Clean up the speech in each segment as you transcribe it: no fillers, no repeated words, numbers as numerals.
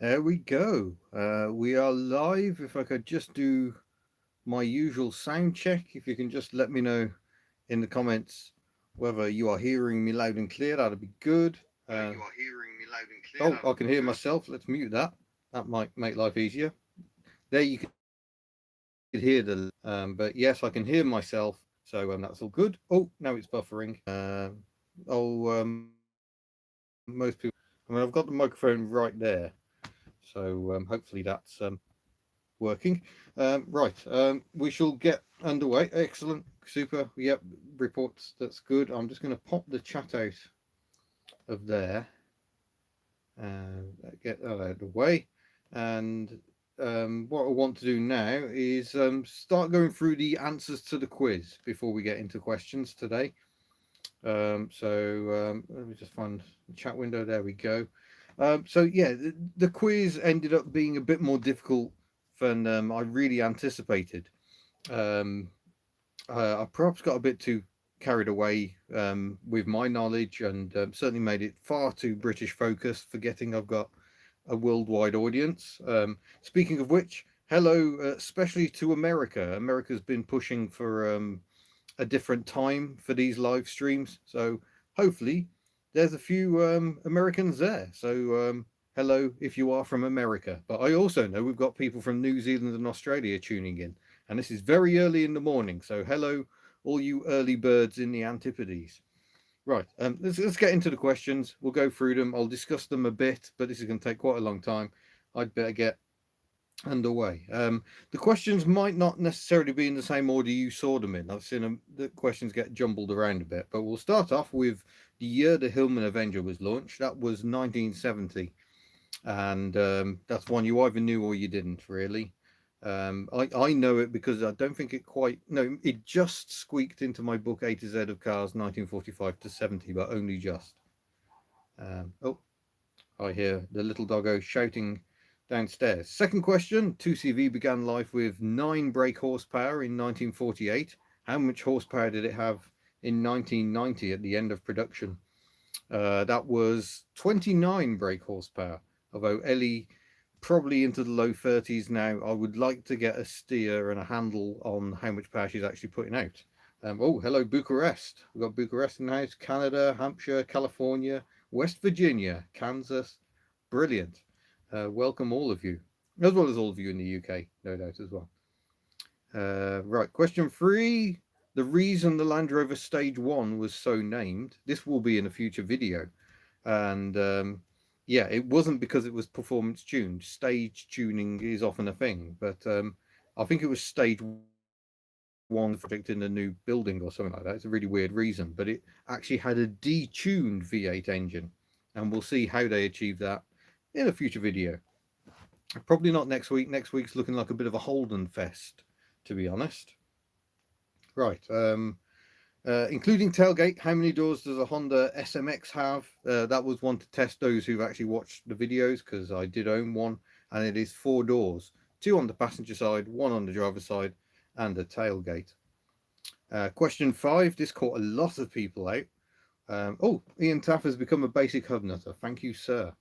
There we go. We are live. If I could just do my usual sound check, if you can just let me know in the comments whether you are hearing me loud and clear, that'd be good. Uh, oh, I can hear myself. Let's mute that. That might make life easier. There you could hear but yes, I can hear myself, so that's all good. Oh, now it's buffering. Most people. I mean, I've got the microphone right there, so hopefully that's working. We shall get underway. Excellent, super. Yep, reports. That's good. I'm just going to pop the chat out of there and get that out of the way. And what I want to do now is start going through the answers to the quiz before we get into questions today. Let me just find the chat window. There we go. The quiz ended up being a bit more difficult than I really anticipated. Um, I perhaps got a bit too carried away with my knowledge and certainly made it far too British focused, forgetting I've got a worldwide audience. Speaking of which, hello, especially to America. America's been pushing for a different time for these live streams. So hopefully there's a few Americans there. So hello if you are from America. But I also know we've got people from New Zealand and Australia tuning in. And this is very early in the morning. So hello, all you early birds in the Antipodes. Right, let's get into the questions. We'll go through them. I'll discuss them a bit, but this is going to take quite a long time. I'd better get underway. The questions might not necessarily be in the same order you saw them in. I've seen the questions get jumbled around a bit, but we'll start off with the year the Hillman Avenger was launched. That was 1970, and that's one you either knew or you didn't really. I know it because I don't think it quite. No, it just squeaked into my book A to Z of Cars 1945 to 70, but only just. Oh, I hear the little doggo shouting downstairs. Second question. 2CV began life with 9 brake horsepower in 1948. How much horsepower did it have in 1990 at the end of production? That was 29 brake horsepower, although Ellie probably into the low 30s now. I would like to get a steer and a handle on how much power she's actually putting out. Oh, hello, Bucharest. We've got Bucharest in the house, Canada, Hampshire, California, West Virginia, Kansas. Brilliant. Welcome, all of you, as well as all of you in the UK, no doubt, as well. Right, question 3. The reason the Land Rover Stage 1 was so named, this will be in a future video. And yeah, it wasn't because it was performance tuned. Stage tuning is often a thing, but I think it was Stage 1 project in a new building or something like that. It's a really weird reason, but it actually had a detuned V8 engine, and we'll see how they achieved that in a future video. Probably not next week. Next week's looking like a bit of a Holden fest, to be honest. Right. Including tailgate, how many doors does a Honda SMX have? That was one to test those who've actually watched the videos, because I did own one, and it is 4 doors, 2 on the passenger side, 1 on the driver's side, and a tailgate. Question 5. This caught a lot of people out. Ian Taff has become a basic hub nutter. Thank you, sir.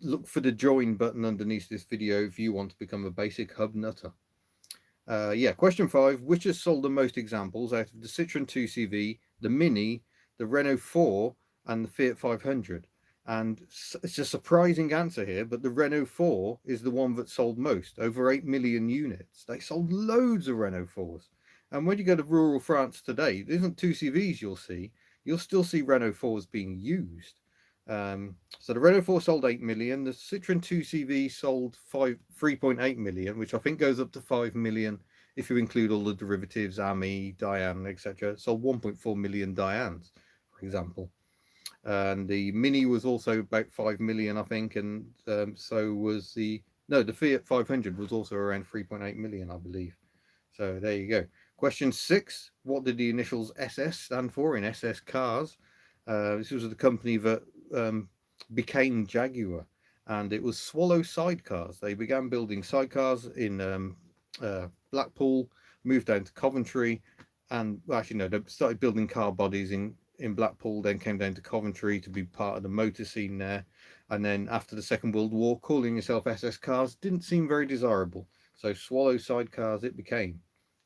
Look for the join button underneath this video if you want to become a basic hub nutter. Question 5. Which has sold the most examples out of the Citroen 2CV, the Mini, the Renault 4, and the Fiat 500? And it's a surprising answer here, but the Renault 4 is the one that sold most, over 8 million units. They sold loads of Renault 4s. And when you go to rural France today, there isn't 2CVs you'll still see Renault 4s being used. So the Renault 4 sold 8 million. The Citroen 2CV sold 3.8 million, which I think goes up to 5 million if you include all the derivatives, AMI, Diane, etc. Sold 1.4 million Dianes, for example. And the Mini was also about 5 million, I think, and so was the Fiat 500 was also around 3.8 million, I believe. So there you go. Question 6. What did the initials SS stand for in SS Cars? This was the company that became Jaguar, and it was Swallow Sidecars. They began building sidecars in Blackpool, moved down to Coventry, and they started building car bodies in in Blackpool, then came down to Coventry to be part of the motor scene there. And then after the Second World War, calling yourself SS cars didn't seem very desirable. So Swallow sidecars it became.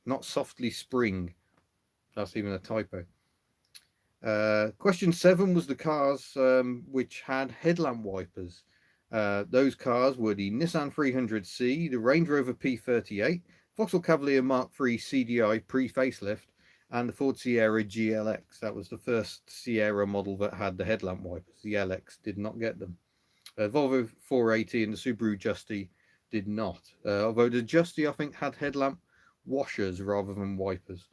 Not Softly Spring. That's even a typo. Question 7 was the cars which had headlamp wipers. Those cars were the Nissan 300C, the Range Rover P38, Vauxhall Cavalier Mark III CDI pre-facelift, and the Ford Sierra GLX. That was the first Sierra model that had the headlamp wipers. The LX did not get them. Volvo 480 and the Subaru Justy did not. Although the Justy, I think, had headlamp washers rather than wipers.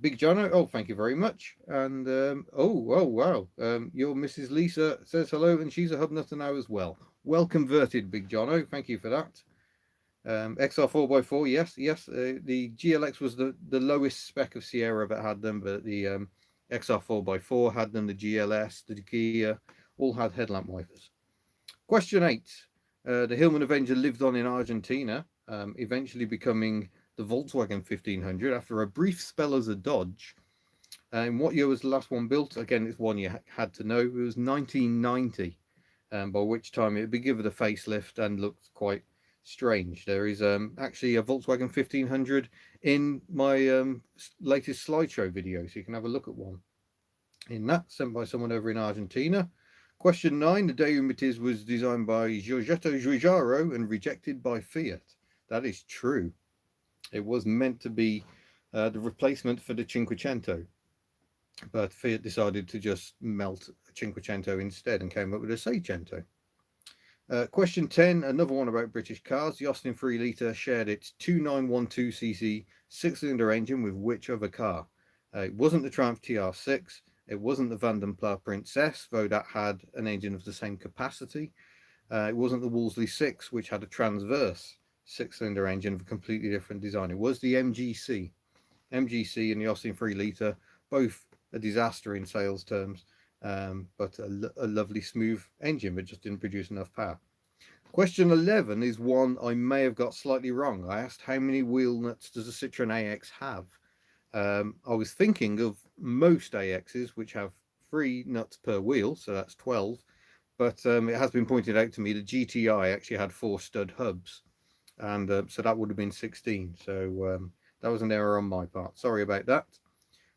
Big Jono, oh, thank you very much. And oh, wow. Your Mrs. Lisa says hello, and she's a hubnutter now as well. Well converted, Big Jono. Thank you for that. XR 4x4, yes. The GLX was the lowest spec of Sierra that had them, but the XR 4x4 had them. The GLS, the Kia, all had headlamp wipers. Question 8. The Hillman Avenger lived on in Argentina, eventually becoming the Volkswagen 1500 after a brief spell as a Dodge. In what year was the last one built? Again, it's one you had to know. It was 1990, by which time it would be given a facelift and looked quite strange. There is actually a Volkswagen 1500 in my latest slideshow video, so you can have a look at one in that, sent by someone over in Argentina. Question 9. The Daewoo Matiz was designed by Giorgetto Giugiaro and rejected by Fiat. That is true. It was meant to be the replacement for the Cinquecento, but Fiat decided to just melt a Cinquecento instead and came up with a Seicento. Question 10, another one about British cars. The Austin 3 litre shared its 2912cc 6-cylinder engine with which other car? It wasn't the Triumph TR6. It wasn't the Vanden Plas Princess, though that had an engine of the same capacity. It wasn't the Wolseley 6, which had a transverse 6-cylinder engine of a completely different design. It was the MGC. MGC and the Austin 3 litre, both a disaster in sales terms, but a lovely smooth engine, but just didn't produce enough power. Question 11 is one I may have got slightly wrong. I asked how many wheel nuts does a Citroen AX have? I was thinking of most AXs, which have 3 nuts per wheel, so that's 12, but it has been pointed out to me the GTI actually had 4 stud hubs, and so that would have been 16. So that was an error on my part. Sorry about that.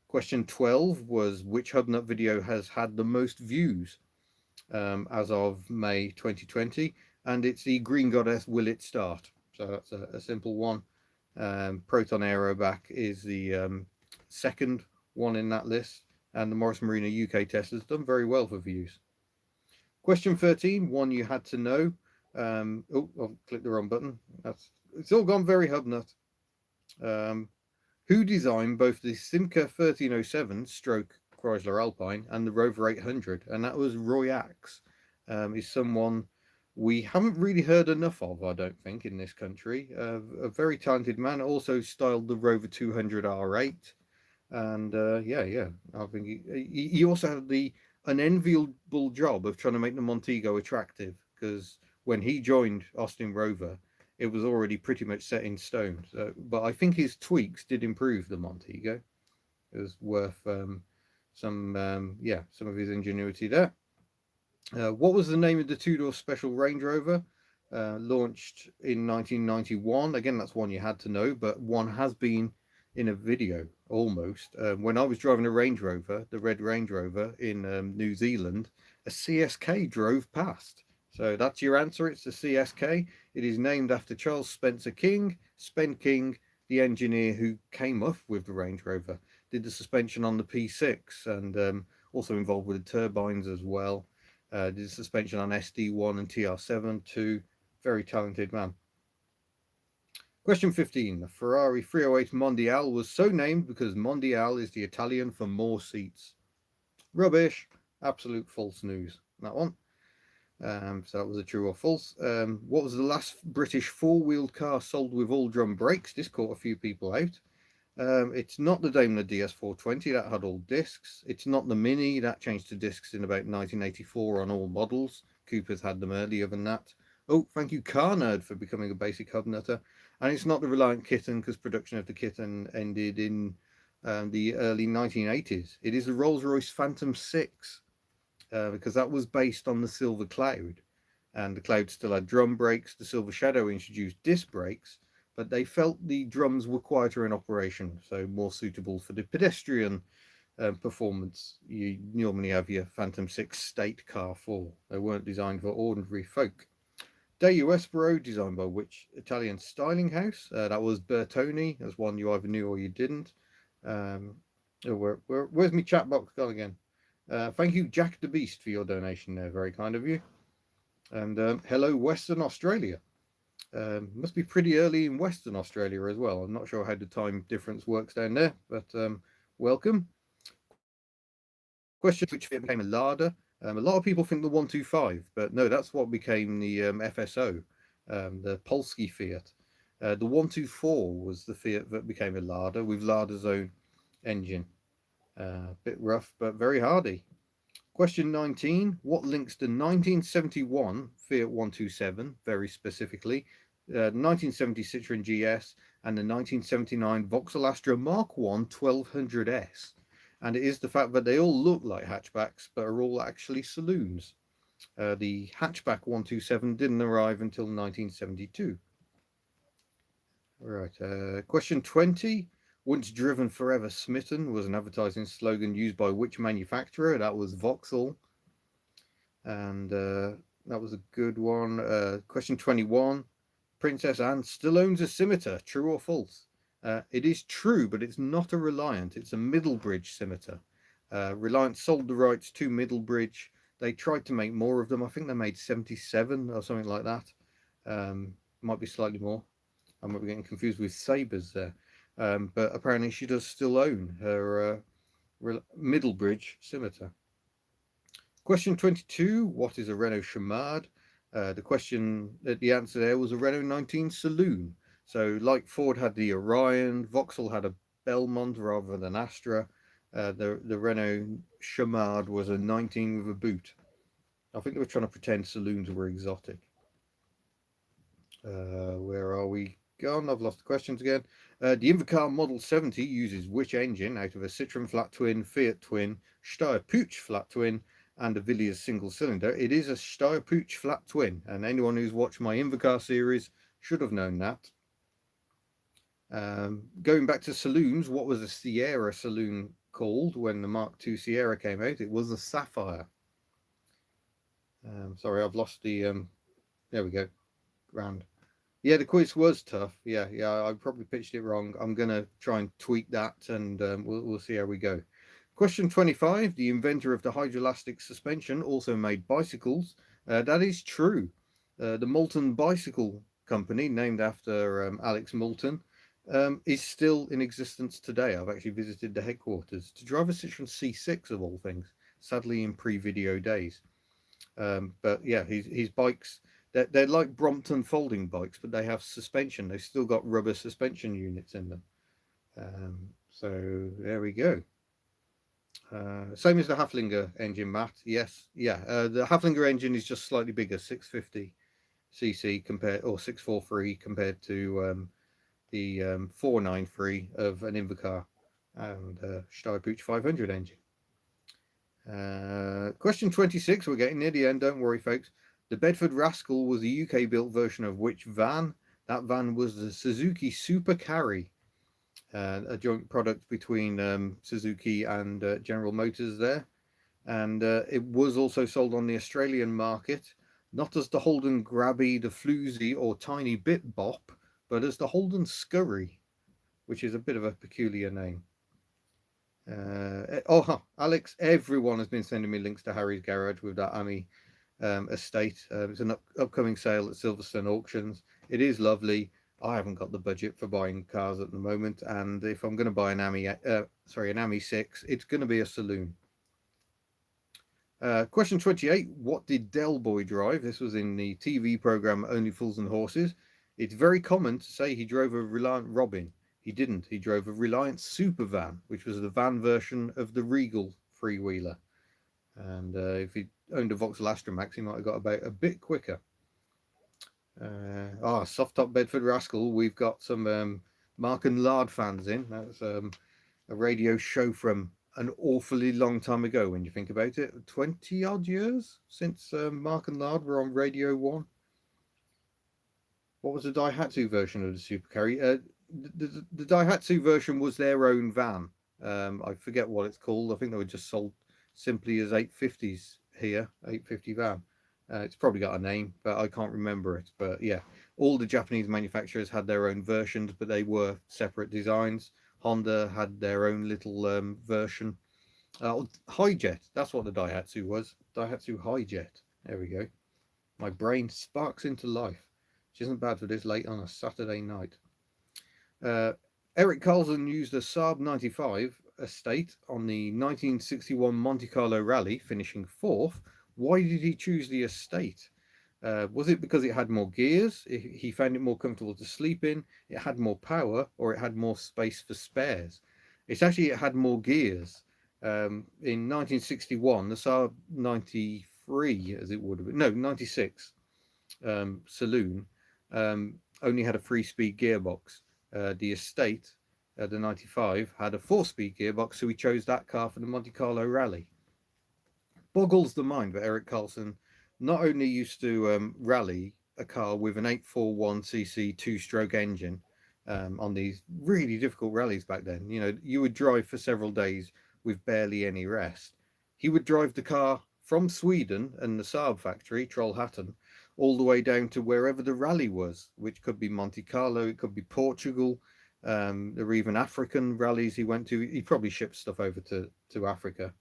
Question 12 was which HubNut video has had the most views as of May 2020, and it's the Green Goddess Will It Start. So that's a simple one. Proton Aeroback is the second one in that list, and the Morris Marina UK test has done very well for views. Question 13, one you had to know. Oh, I've clicked the wrong button. It's all gone very HubNut. Who designed both the Simca 1307 stroke Chrysler Alpine and the Rover 800? And that was Roy Axe. Is someone we haven't really heard enough of, I don't think, in this country. A very talented man. Also styled the Rover 200 R8. And yeah, I think he also had the unenviable job of trying to make the Montego attractive, because when he joined Austin Rover, it was already pretty much set in stone. So, but I think his tweaks did improve the Montego. It was worth some of his ingenuity there. What was the name of the two-door special Range Rover? Launched in 1991. Again, that's one you had to know, but one has been in a video almost. When I was driving a Range Rover, the red Range Rover in New Zealand, a CSK drove past. So that's your answer. It's the CSK. It is named after Charles Spencer King, Spen King, the engineer who came up with the Range Rover, did the suspension on the P6, and also involved with the turbines as well. Did the suspension on SD1 and TR7 too. Very talented man. Question 15. The Ferrari 308 Mondial was so named because Mondial is the Italian for more seats. Rubbish. Absolute false news. That one. So that was a true or false. What was the last British four-wheeled car sold with all drum brakes? This caught a few people out. It's not the Daimler DS420, that had all discs. It's not the Mini, that changed to discs in about 1984 on all models. Cooper's had them earlier than that. Oh, thank you Car Nerd for becoming a basic hub nutter. And it's not the Reliant Kitten, because production of the Kitten ended in the early 1980s. It is the Rolls-Royce Phantom 6, because that was based on the Silver Cloud. And the Cloud still had drum brakes. The Silver Shadow introduced disc brakes, but they felt the drums were quieter in operation, so more suitable for the pedestrian performance. You normally have your Phantom 6 state car for. They weren't designed for ordinary folk. Daewoo Espero, designed by which Italian styling house? That was Bertoni. That's one you either knew or you didn't. Where's my chat box gone again? Thank you, Jack the Beast, for your donation there. Very kind of you. And hello, Western Australia. Must be pretty early in Western Australia as well. I'm not sure how the time difference works down there, but welcome. Question: which Fiat became a Lada? A lot of people think the 125, but no, that's what became the FSO, the Polski Fiat. The 124 was the Fiat that became a Lada with Lada's own engine. A bit rough, but very hardy. Question 19. What links the 1971 Fiat 127, very specifically, 1970 Citroen GS, and the 1979 Voxel Astro Mark 1 1200S? And it is the fact that they all look like hatchbacks, but are all actually saloons. The hatchback 127 didn't arrive until 1972. Right. Question 20. Once driven, forever smitten was an advertising slogan used by which manufacturer? That was Voxel. And that was a good one. Question 21. Princess Anne still owns a scimitar. True or false? It is true, but it's not a Reliant. It's a Middlebridge scimitar. Reliant sold the rights to Middlebridge. They tried to make more of them. I think they made 77 or something like that. Might be slightly more. I might be getting confused with Sabres there. But apparently she does still own her Middlebridge scimitar. Question 22. What is a Renault Chamade? The answer there was a Renault 19 Saloon. So like Ford had the Orion, Vauxhall had a Belmont rather than Astra. The Renault Chamade was a 19 with a boot. I think they were trying to pretend saloons were exotic. Where are we gone? I've lost the questions again. The Invercar Model 70 uses which engine out of a Citroen flat twin, Fiat twin, Steyr-Puch flat twin, and a Villiers single cylinder? It is a Steyr-Puch flat twin, and anyone who's watched my Invercar series should have known that. Going back to saloons, what was a Sierra saloon called when the Mark II Sierra came out? It was a Sapphire. Sorry, I've lost the. There we go. Grand. Yeah, the quiz was tough. Yeah, I probably pitched it wrong. I'm gonna try and tweak that, and we'll see how we go. Question 25. The inventor of the hydroelastic suspension also made bicycles. That is true. The Moulton Bicycle Company, named after Alex Moulton, is still in existence today. I've actually visited the headquarters to drive a Citroen C6 of all things, sadly in pre-video days. But yeah, his bikes, they're like Brompton folding bikes, but they have suspension. They've still got rubber suspension units in them. So there we go. Same as the Haflinger engine, Matt. Yes, yeah. The Haflinger engine is just slightly bigger, 650 cc compared, or 643 compared to the 493 of an Invercar and Steyr-Puch 500 engine. Question 26. We're getting near the end. Don't worry, folks. The Bedford Rascal was a UK-built version of which van? That van was the Suzuki Super Carry, a joint product between Suzuki and General Motors there. And it was also sold on the Australian market, not as the Holden Grabby, the Floozy, or Tiny Bit Bop, but as the Holden Scurry, which is a bit of a peculiar name. Alex, everyone has been sending me links to Harry's Garage with that Ami estate. It's an upcoming sale at Silverstone Auctions. It is lovely. I haven't got the budget for buying cars at the moment, and if I'm going to buy an Ami 6, it's going to be a saloon. Question 28. What did Del Boy drive? This was in the TV program Only Fools and Horses. It's very common to say he drove a Reliant Robin. He didn't. He drove a Reliant Supervan, which was the van version of the Regal freewheeler. And if he owned a Vauxhall Astromax, he might have got about a bit quicker. Soft Top Bedford Rascal. We've got some Mark and Lard fans in. That's a radio show from an awfully long time ago when you think about it. 20 odd years since Mark and Lard were on Radio 1. What was the Daihatsu version of the supercarry? The Daihatsu version was their own van. I forget what it's called. I think they were just sold simply as 850s here, 850 van. It's probably got a name, but I can't remember it. But yeah, all the Japanese manufacturers had their own versions, but they were separate designs. Honda had their own little version. Hijet, that's what the Daihatsu was. Daihatsu Hijet. There we go. My brain sparks into life, which isn't bad for this late on a Saturday night. Eric Carlson used a Saab 95 estate on the 1961 Monte Carlo Rally, finishing 4th. Why did he choose the estate? Was it because it had more gears? He found it more comfortable to sleep in? It had more power, or it had more space for spares? It's actually, it had more gears. In 1961, the Saab 93, as it would have been, no, 96 saloon, only had a 3-speed gearbox. The estate, the 95, had a 4-speed gearbox, so we chose that car for the Monte Carlo Rally. Boggles the mind that Eric Carlson not only used to rally a car with an 841cc 2-stroke engine on these really difficult rallies back then. You know, you would drive for several days with barely any rest. He would drive the car from Sweden and the Saab factory, Trollhättan, all the way down to wherever the rally was, which could be Monte Carlo, it could be Portugal. There were even African rallies he went to. He probably shipped stuff over to Africa.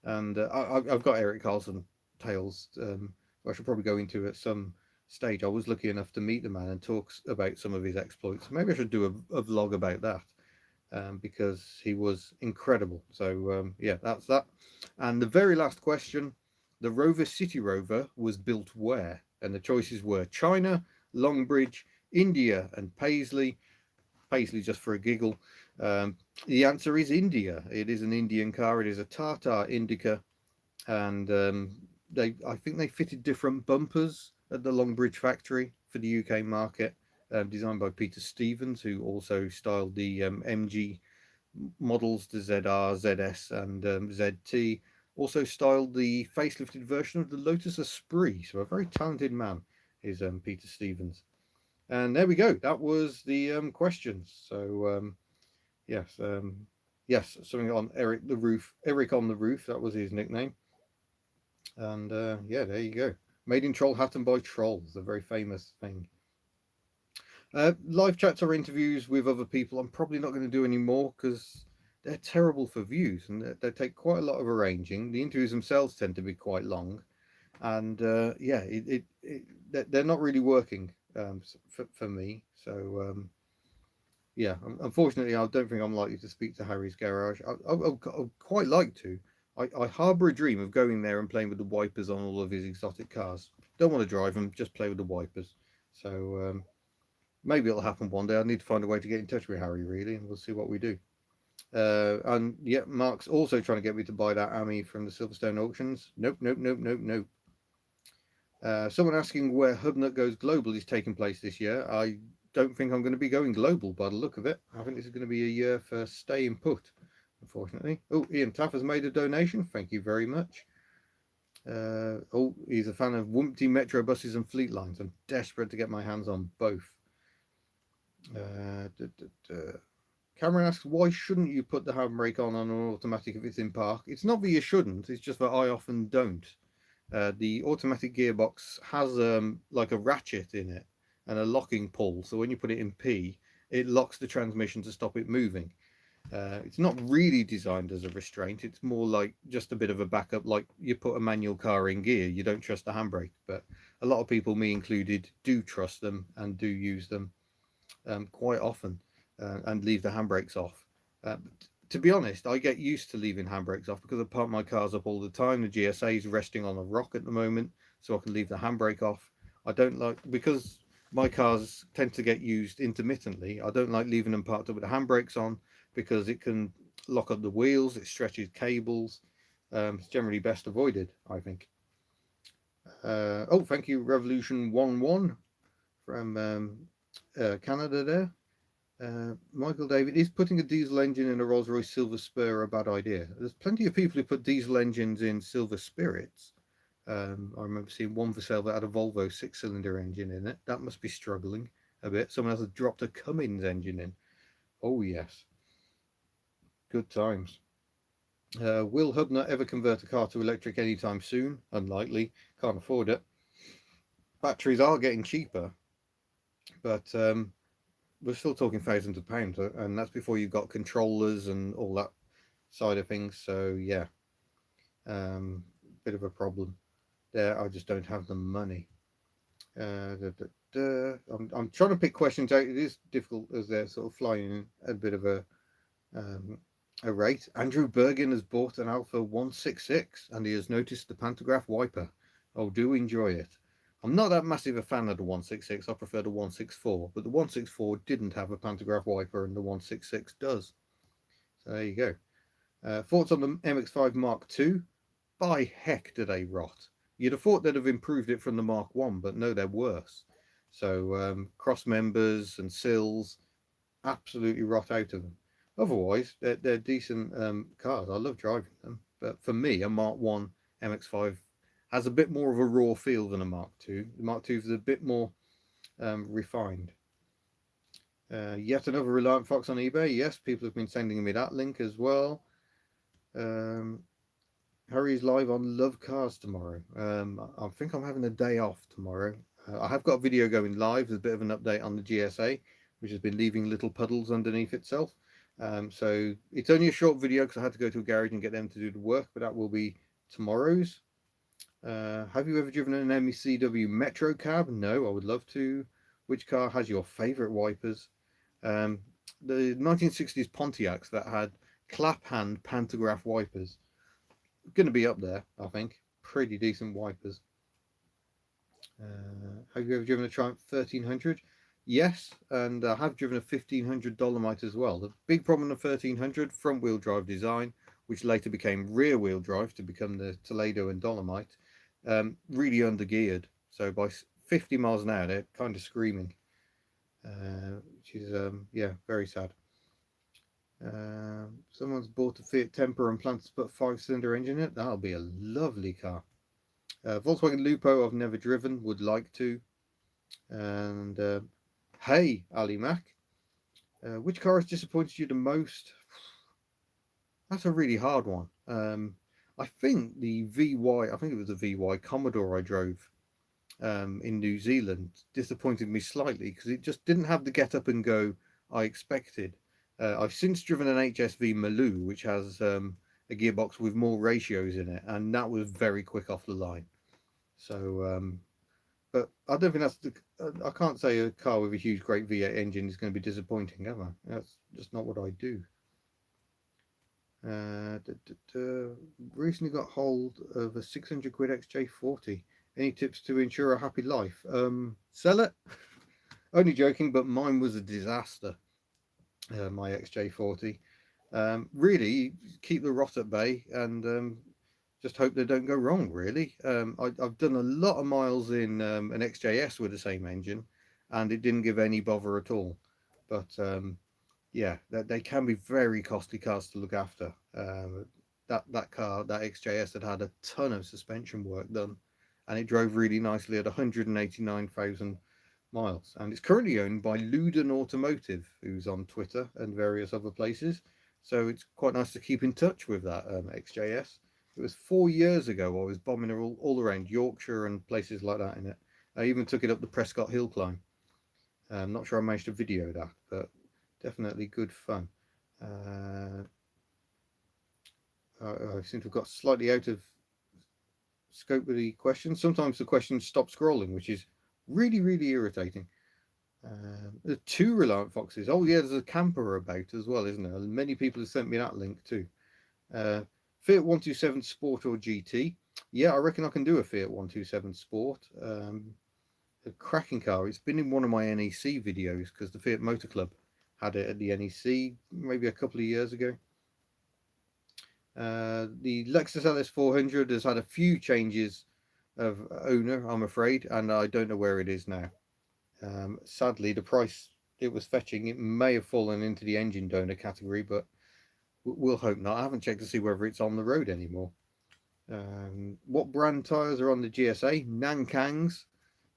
And I've got Eric Carlson tales, I should probably go into at some stage. I was lucky enough to meet the man and talk about some of his exploits. Maybe I should do a vlog about that, because he was incredible. So yeah, that's that. And the very last question, the Rover City Rover was built where? And the choices were China, Longbridge, India, and Paisley. Paisley just for a giggle. The answer is India. It is an Indian car. It is a Tata Indica, and I think they fitted different bumpers at the Longbridge factory for the UK market, designed by Peter Stevens, who also styled the MG models, the ZR, ZS, and ZT. Also styled the facelifted version of the Lotus Esprit. So a very talented man is Peter Stevens. And there we go. That was the questions. So yes, yes, something on Eric the Roof. Eric on the Roof. That was his nickname. And yeah, there you go. Made in Trollhättan by Trolls, a very famous thing. Live chats or interviews with other people, I'm probably not going to do any more because they're terrible for views and they take quite a lot of arranging. The interviews themselves tend to be quite long, and yeah, they're not really working for me. So yeah, unfortunately, I don't think I'm likely to speak to Harry's garage. I'd quite like to. I harbour a dream of going there and playing with the wipers on all of his exotic cars. Don't want to drive them, just play with the wipers. So maybe it'll happen one day. I need to find a way to get in touch with Harry, really, and we'll see what we do. And yeah, Mark's also trying to get me to buy that Ami from the Silverstone auctions. Nope. Someone asking where HubNut Goes Global is taking place this year. I don't think I'm going to be going global by the look of it. I think this is going to be a year for staying put, unfortunately. Oh, Ian Taff has made a donation. Thank you very much. Oh, he's a fan of Wumpty Metro buses and Fleet Lines. I'm desperate to get my hands on both. Cameron asks, why shouldn't you put the handbrake on an automatic if it's in park? It's not that you shouldn't, it's just that I often don't. The automatic gearbox has like a ratchet in it and a locking pull, so when you put it in P, it locks the transmission to stop it moving. It's not really designed as a restraint, it's more like just a bit of a backup, like you put a manual car in gear, you don't trust the handbrake, but a lot of people, me included, do trust them and do use them quite often and leave the handbrakes off. To be honest, I get used to leaving handbrakes off because I park my cars up all the time. The GSA is resting on a rock at the moment, so I can leave the handbrake off. I don't like, because my cars tend to get used intermittently, I don't like leaving them parked up with the handbrakes on because it can lock up the wheels, it stretches cables. It's generally best avoided, I think. Oh, thank you, Revolution 11 from Canada there. Michael David, is putting a diesel engine in a Rolls-Royce Silver Spur a bad idea? There's plenty of people who put diesel engines in Silver Spirits. I remember seeing one for sale that had a Volvo 6-cylinder engine in it. That must be struggling a bit. Someone else has dropped a Cummins engine in. Oh yes, good times. Will HubNut ever convert a car to electric anytime soon? Unlikely. Can't afford it. Batteries are getting cheaper, but we're still talking thousands of pounds, and that's before you've got controllers and all that side of things. So yeah, bit of a problem there. I just don't have the money. I'm trying to pick questions out. It is difficult as they're sort of flying a bit of a rate. Andrew Bergen has bought an Alpha 166 and he has noticed the pantograph wiper. Oh, do enjoy it. I'm not that massive a fan of the 166. I prefer the 164, but the 164 didn't have a pantograph wiper and the 166 does. So there you go. Thoughts on the MX-5 Mark II? By heck, do they rot. You'd have thought they'd have improved it from the Mark I, but no, they're worse. So cross members and sills absolutely rot out of them. Otherwise, they're decent cars. I love driving them. But for me, a Mark I MX-5 has a bit more of a raw feel than a Mark II. The Mark II is a bit more refined. Yet another Reliant Fox on eBay. Yes, people have been sending me that link as well. Harry's live on Love Cars tomorrow. I think I'm having a day off tomorrow. I have got a video going live. There's a bit of an update on the GSA, which has been leaving little puddles underneath itself. So it's only a short video because I had to go to a garage and get them to do the work, but that will be tomorrow's. Have you ever driven an MECW Metro cab? No, I would love to. Which car has your favourite wipers? The 1960s Pontiacs that had clap hand pantograph wipers. Going to be up there, I think. Pretty decent wipers. Have you ever driven a Triumph 1300? Yes, and I have driven a 1500 Dolomite as well. The big problem with the 1300, front wheel drive design, which later became rear wheel drive to become the Toledo and Dolomite, really undergeared. So by 50 miles an hour, they're kind of screaming, which is, yeah, very sad. Someone's bought a Fiat Temper and plans to put a 5-cylinder engine in it. That'll be a lovely car. Volkswagen Lupo I've never driven, would like to. And hey, Ali Mac, which car has disappointed you the most? That's a really hard one. I think the VY, I think it was the VY Commodore I drove in New Zealand, disappointed me slightly because it just didn't have the get up and go I expected. I've since driven an HSV Mecw, which has a gearbox with more ratios in it, and that was very quick off the line. So, but I don't think that's I can't say a car with a huge, great V8 engine is going to be disappointing, am I? That's just not what I do. Recently got hold of a 600 quid XJ40. Any tips to ensure a happy life? Sell it. Only joking, but mine was a disaster. My XJ40. Really keep the rot at bay and just hope they don't go wrong. Really, I've done a lot of miles in an XJS with the same engine, and it didn't give any bother at all. But yeah, they can be very costly cars to look after. That car, that XJS, had a ton of suspension work done, and it drove really nicely at 189,000 miles, and it's currently owned by Luden Automotive, who's on Twitter and various other places. So it's quite nice to keep in touch with that XJS. It was 4 years ago. I was bombing her all around Yorkshire and places like that in it. I even took it up the Prescott Hill climb. I'm not sure I managed to video that, but definitely good fun. I seem to have got slightly out of scope with the questions. Sometimes the questions stop scrolling, which is really, really irritating. There's 2 Reliant Foxes. Oh yeah, there's a camper about as well, isn't there? Many people have sent me that link too. Fiat 127 Sport or GT? Yeah, I reckon I can do a Fiat 127 Sport. A cracking car. It's been in one of my NEC videos because the Fiat Motor Club had it at the NEC maybe a couple of years ago. The Lexus LS400 has had a few changes of owner, I'm afraid, and I don't know where it is now. Sadly, the price it was fetching. It may have fallen into the engine donor category, but we'll hope not. I haven't checked to see whether it's on the road anymore. What brand tyres are on the GSA? Nankang's.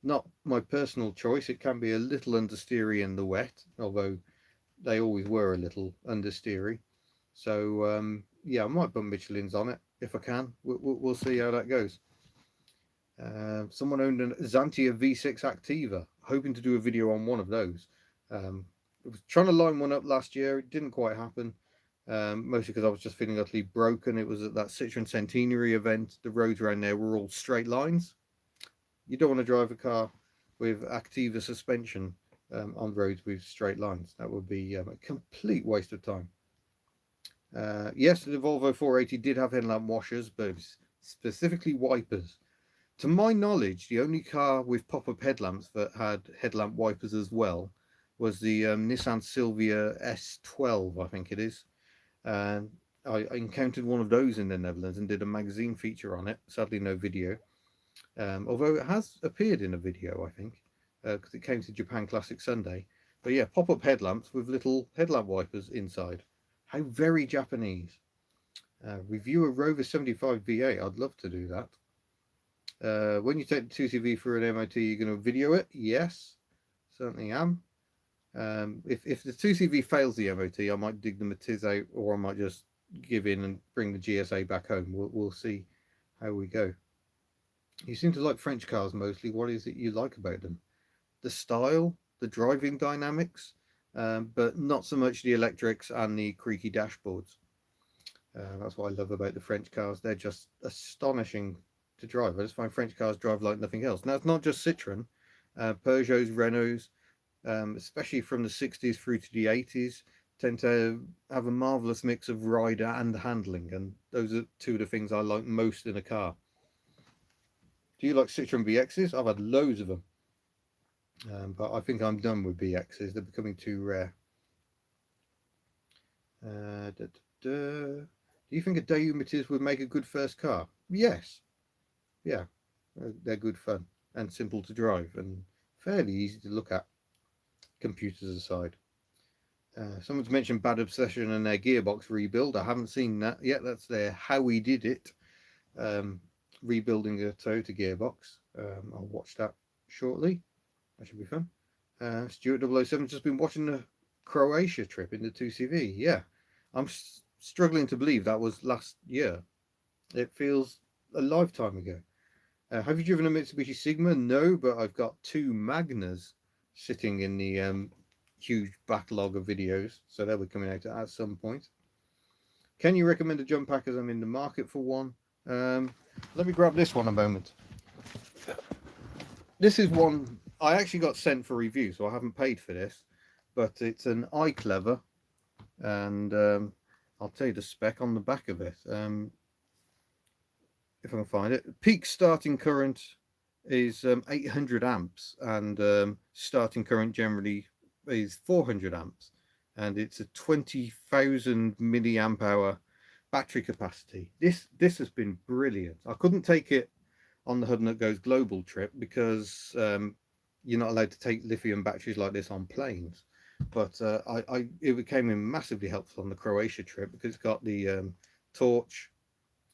Not my personal choice. It can be a little understeery in the wet, although they always were a little understeery. So yeah, I might put Michelin's on it if I can. We'll see how that goes. Someone owned a Xantia V6 Activa, hoping to do a video on one of those. I was trying to line one up last year. It didn't quite happen, mostly because I was just feeling utterly broken. It was at that Citroen Centenary event. The roads around there were all straight lines. You don't want to drive a car with Activa suspension on roads with straight lines. That would be a complete waste of time. Yes, the Volvo 480 did have headlamp washers, but it was specifically wipers. To my knowledge, the only car with pop-up headlamps that had headlamp wipers as well was the Nissan Silvia S12, I think it is. And I encountered one of those in the Netherlands and did a magazine feature on it. Sadly, no video. Although it has appeared in a video, I think, because it came to Japan Classic Sunday. But yeah, pop-up headlamps with little headlamp wipers inside. How very Japanese. Review a Rover 75 V8. I'd love to do that. When you take the 2CV for an MOT, you're going to video it? Yes, certainly am. If the 2CV fails the MOT, I might dig the Matiz out, or I might just give in and bring the GSA back home. We'll see how we go. You seem to like French cars mostly. What is it you like about them? The style, the driving dynamics, but not so much the electrics and the creaky dashboards. That's what I love about the French cars. They're just astonishing to drive. I just find French cars drive like nothing else. Now, it's not just Citroen. Peugeots, Renaults, especially from the 60s through to the 80s, tend to have a marvellous mix of rider and handling, and those are two of the things I like most in a car. Do you like Citroen BXs? I've had loads of them, but I think I'm done with BXs. They're becoming too rare. Do you think a Daewoo Matiz would make a good first car? Yes. Yeah, they're good fun and simple to drive and fairly easy to look at, computers aside. Someone's mentioned Bad Obsession and their gearbox rebuild. I haven't seen that yet. That's their How We Did It, rebuilding a Toyota gearbox. I'll watch that shortly. That should be fun. Stuart 007's just been watching the Croatia trip in the 2CV. Yeah, I'm struggling to believe that was last year. It feels a lifetime ago. Have you driven a Mitsubishi Sigma? No, but I've got two Magnas sitting in the huge backlog of videos, so they'll be coming out at some point. Can you recommend a jump pack as I'm in the market for one? Let me grab this one a moment. This is one I actually got sent for review, so I haven't paid for this, but it's an iClever, and I'll tell you the spec on the back of it. If I can find it. Peak starting current is 800 amps, and starting current generally is 400 amps, and it's a 20,000 milliamp hour battery capacity. This has been brilliant. I couldn't take it on the HubNut Goes Global trip because you're not allowed to take lithium batteries like this on planes, but it came in massively helpful on the Croatia trip because it's got the torch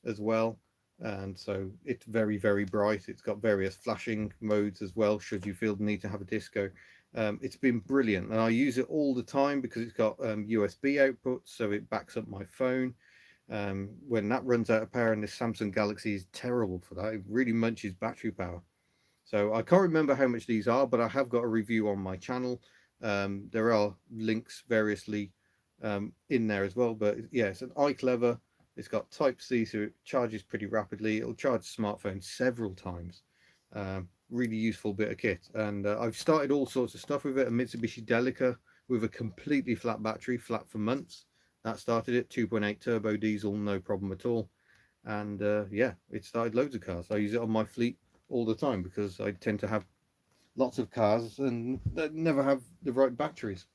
as well. And so it's very, very bright. It's got various flashing modes as well, should you feel the need to have a disco. It's been brilliant, and I use it all the time because it's got USB output, so it backs up my phone. When that runs out of power, and this Samsung Galaxy is terrible for that, it really munches battery power. So I can't remember how much these are, but I have got a review on my channel. There are links variously in there as well, but yeah, it's an iClever. It's got Type-C, so it charges pretty rapidly. It'll charge the smartphone several times. Really useful bit of kit. And I've started all sorts of stuff with it. A Mitsubishi Delica with a completely flat battery, flat for months. That started it. 2.8 turbo diesel, no problem at all. And yeah, it started loads of cars. I use it on my fleet all the time because I tend to have lots of cars and they never have the right batteries.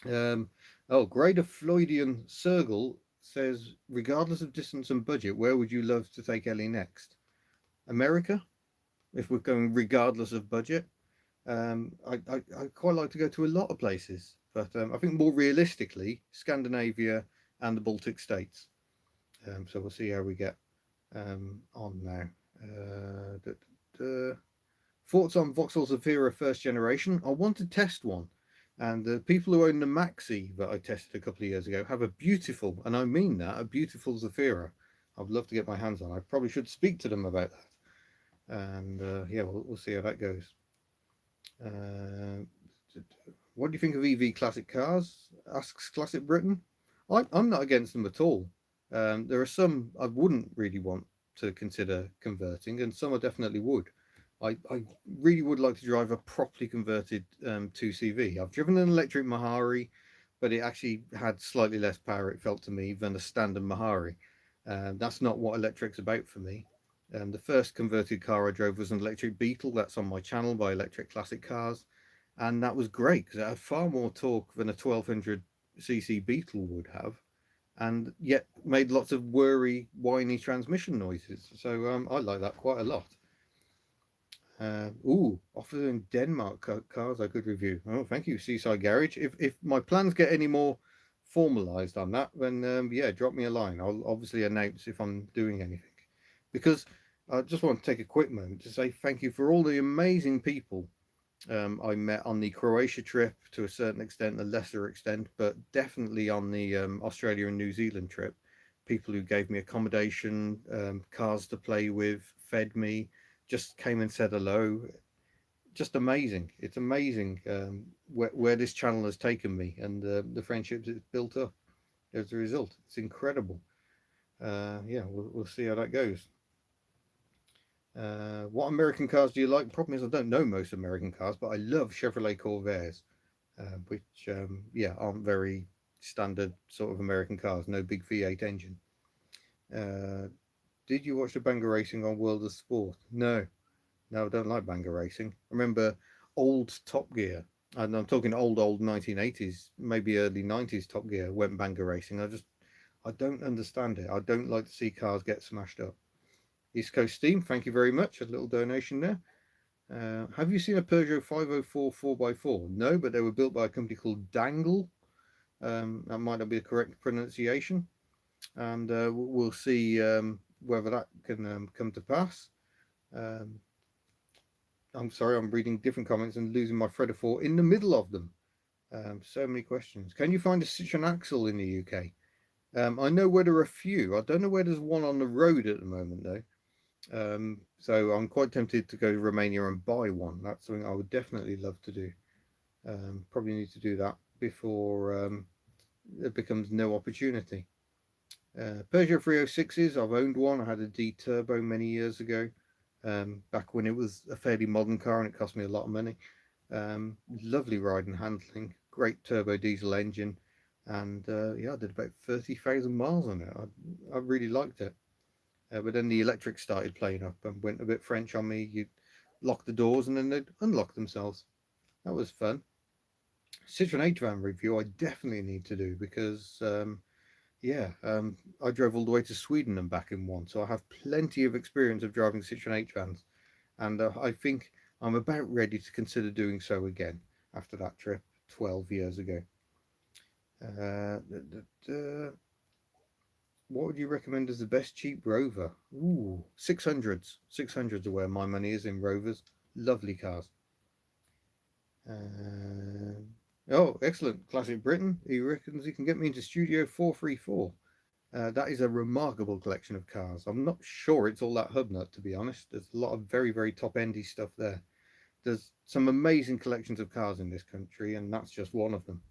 Grader Floydian Sergal says, regardless of distance and budget, where would you love to take Ellie next? America, if we're going regardless of budget. I quite like to go to a lot of places, but I think more realistically, Scandinavia and the Baltic states. So we'll see how we get on now. Da, da, da. Thoughts on Voxel Zafira first generation? I want to test one. And the people who own the Mecw that I tested a couple of years ago have a beautiful, and I mean that, a beautiful Zafira. I'd love to get my hands on. I probably should speak to them about that. And yeah, we'll see how that goes. Uh, what do you think of EV classic cars? Asks Classic Britain. I'm not against them at all. There are some I wouldn't really want to consider converting, and some I definitely would. I really would like to drive a properly converted 2CV. I've driven an electric Mahari, but it actually had slightly less power, it felt to me, than a standard Mahari. That's not what electric's about for me. The first converted car I drove was an electric Beetle. That's on my channel by Electric Classic Cars. And that was great because it had far more torque than a 1200cc Beetle would have, and yet made lots of whiny transmission noises. So I like that quite a lot. Offers in Denmark cars I could review. Oh, thank you, Seaside Garage. If my plans get any more formalized on that, then yeah, drop me a line. I'll obviously announce if I'm doing anything. Because I just want to take a quick moment to say thank you for all the amazing people I met on the Croatia trip, to a certain extent, a lesser extent, but definitely on the Australia and New Zealand trip. People who gave me accommodation, cars to play with, fed me, just came and said hello. Just amazing. It's amazing where this channel has taken me, and the friendships it's built up as a result. It's incredible. Yeah, we'll see how that goes. What American cars do you like? Problem is, I don't know most American cars, but I love Chevrolet Corvairs, which yeah, aren't very standard sort of American cars. No big V8 engine. Did you watch the Banger Racing on World of Sport? No, no, I don't like Banger Racing. I remember old Top Gear, and I'm talking old 1980s, maybe early 90s Top Gear went Banger Racing. I don't understand it. I don't like to see cars get smashed up. East Coast Steam, thank you very much. A little donation there. Have you seen a Peugeot 504 4x4? No, but they were built by a company called Dangle. That might not be the correct pronunciation. And we'll see whether that can come to pass. I'm sorry, I'm reading different comments and losing my thread of thought in the middle of them. So many questions. Can you find a Citroen axle in the UK? I know where there are a few. I don't know where there's one on the road at the moment, though. So I'm quite tempted to go to Romania and buy one. That's something I would definitely love to do. Probably need to do that before it becomes no opportunity. Peugeot 306s, I've owned one. I had a D Turbo many years ago, back when it was a fairly modern car and it cost me a lot of money. Lovely ride and handling, great turbo diesel engine, and yeah, I did about 30,000 miles on it. I really liked it. But then the electric started playing up and went a bit French on me. You'd lock the doors and then they'd unlock themselves. That was fun. Citroen H-Van review I definitely need to do because, yeah, I drove all the way to Sweden and back in one. So I have plenty of experience of driving Citroen H-Vans. And I think I'm about ready to consider doing so again after that trip 12 years ago. What would you recommend as the best cheap Rover? Ooh, 600s. 600s are where my money is in Rovers. Lovely cars. Oh, excellent. Classic Britain. He reckons he can get me into Studio 434. That is a remarkable collection of cars. I'm not sure it's all that HubNut, to be honest. There's a lot of very, very top-endy stuff there. There's some amazing collections of cars in this country, and that's just one of them.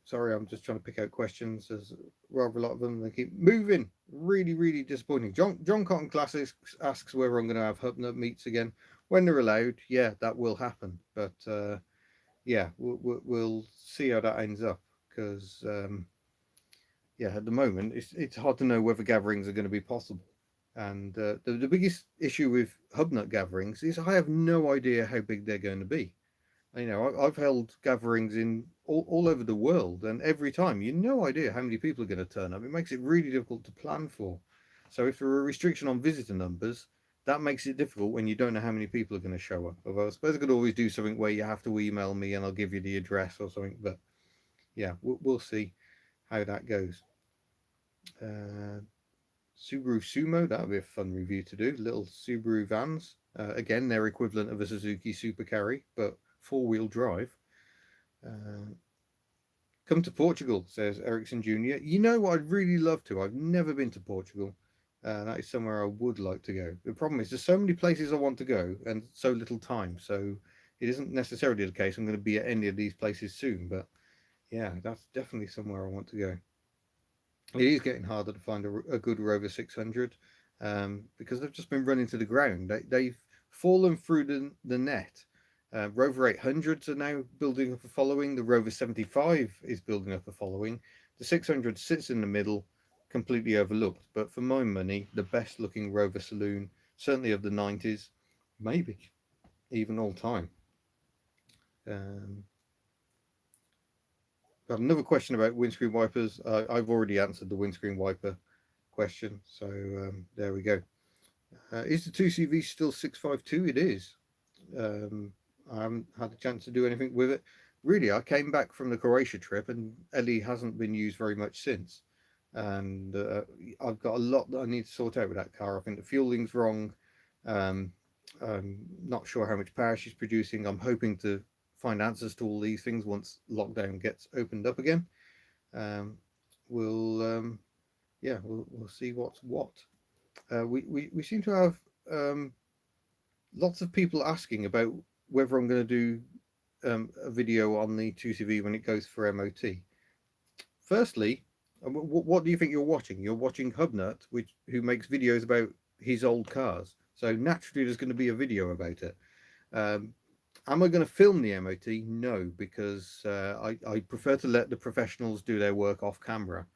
Sorry, I'm just trying to pick out questions. There's rather a lot of them. They keep moving. Really, really disappointing. John Cotton Classics asks whether I'm going to have HubNut meets again when they're allowed. Yeah, that will happen. But yeah, we'll see how that ends up because yeah, at the moment it's hard to know whether gatherings are going to be possible. And the biggest issue with HubNut gatherings is I have no idea how big they're going to be. You know, I've held gatherings in all over the world, and every time you no idea how many people are going to turn up. It makes it really difficult to plan for. So if there are a restriction on visitor numbers, that makes it difficult when you don't know how many people are going to show up. Although I suppose I could always do something where you have to email me and I'll give you the address or something. But yeah, we'll see how that goes. Subaru Sumo, that would be a fun review to do. Little Subaru vans. Again, they're equivalent of a Suzuki Super Carry, but four-wheel drive. Come to Portugal, says Ericsson Jr. You know what I'd really love to? I've never been to Portugal. That is somewhere I would like to go. The problem is there's so many places I want to go and so little time. So it isn't necessarily the case I'm going to be at any of these places soon. But yeah, that's definitely somewhere I want to go. It is getting harder to find a good Rover 600 because they've just been running to the ground. They've fallen through the net. Rover 800s are now building up a following. The Rover 75 is building up a following. The 600 sits in the middle, completely overlooked. But for my money, the best looking Rover saloon, certainly of the 90s, maybe even all time. Got another question about windscreen wipers. I've already answered the windscreen wiper question, so there we go. Is the 2CV still 652? It is. I haven't had a chance to do anything with it. Really, I came back from the Croatia trip and Ellie hasn't been used very much since. And I've got a lot that I need to sort out with that car. I think the fueling's wrong. I'm not sure how much power she's producing. I'm hoping to find answers to all these things once lockdown gets opened up again. We'll see what's what. We seem to have lots of people asking about whether I'm going to do a video on the 2CV when it goes for MOT. Firstly, what do you think you're watching? You're watching HubNut, who makes videos about his old cars. So naturally, there's going to be a video about it. Am I going to film the MOT? No, because I prefer to let the professionals do their work off camera.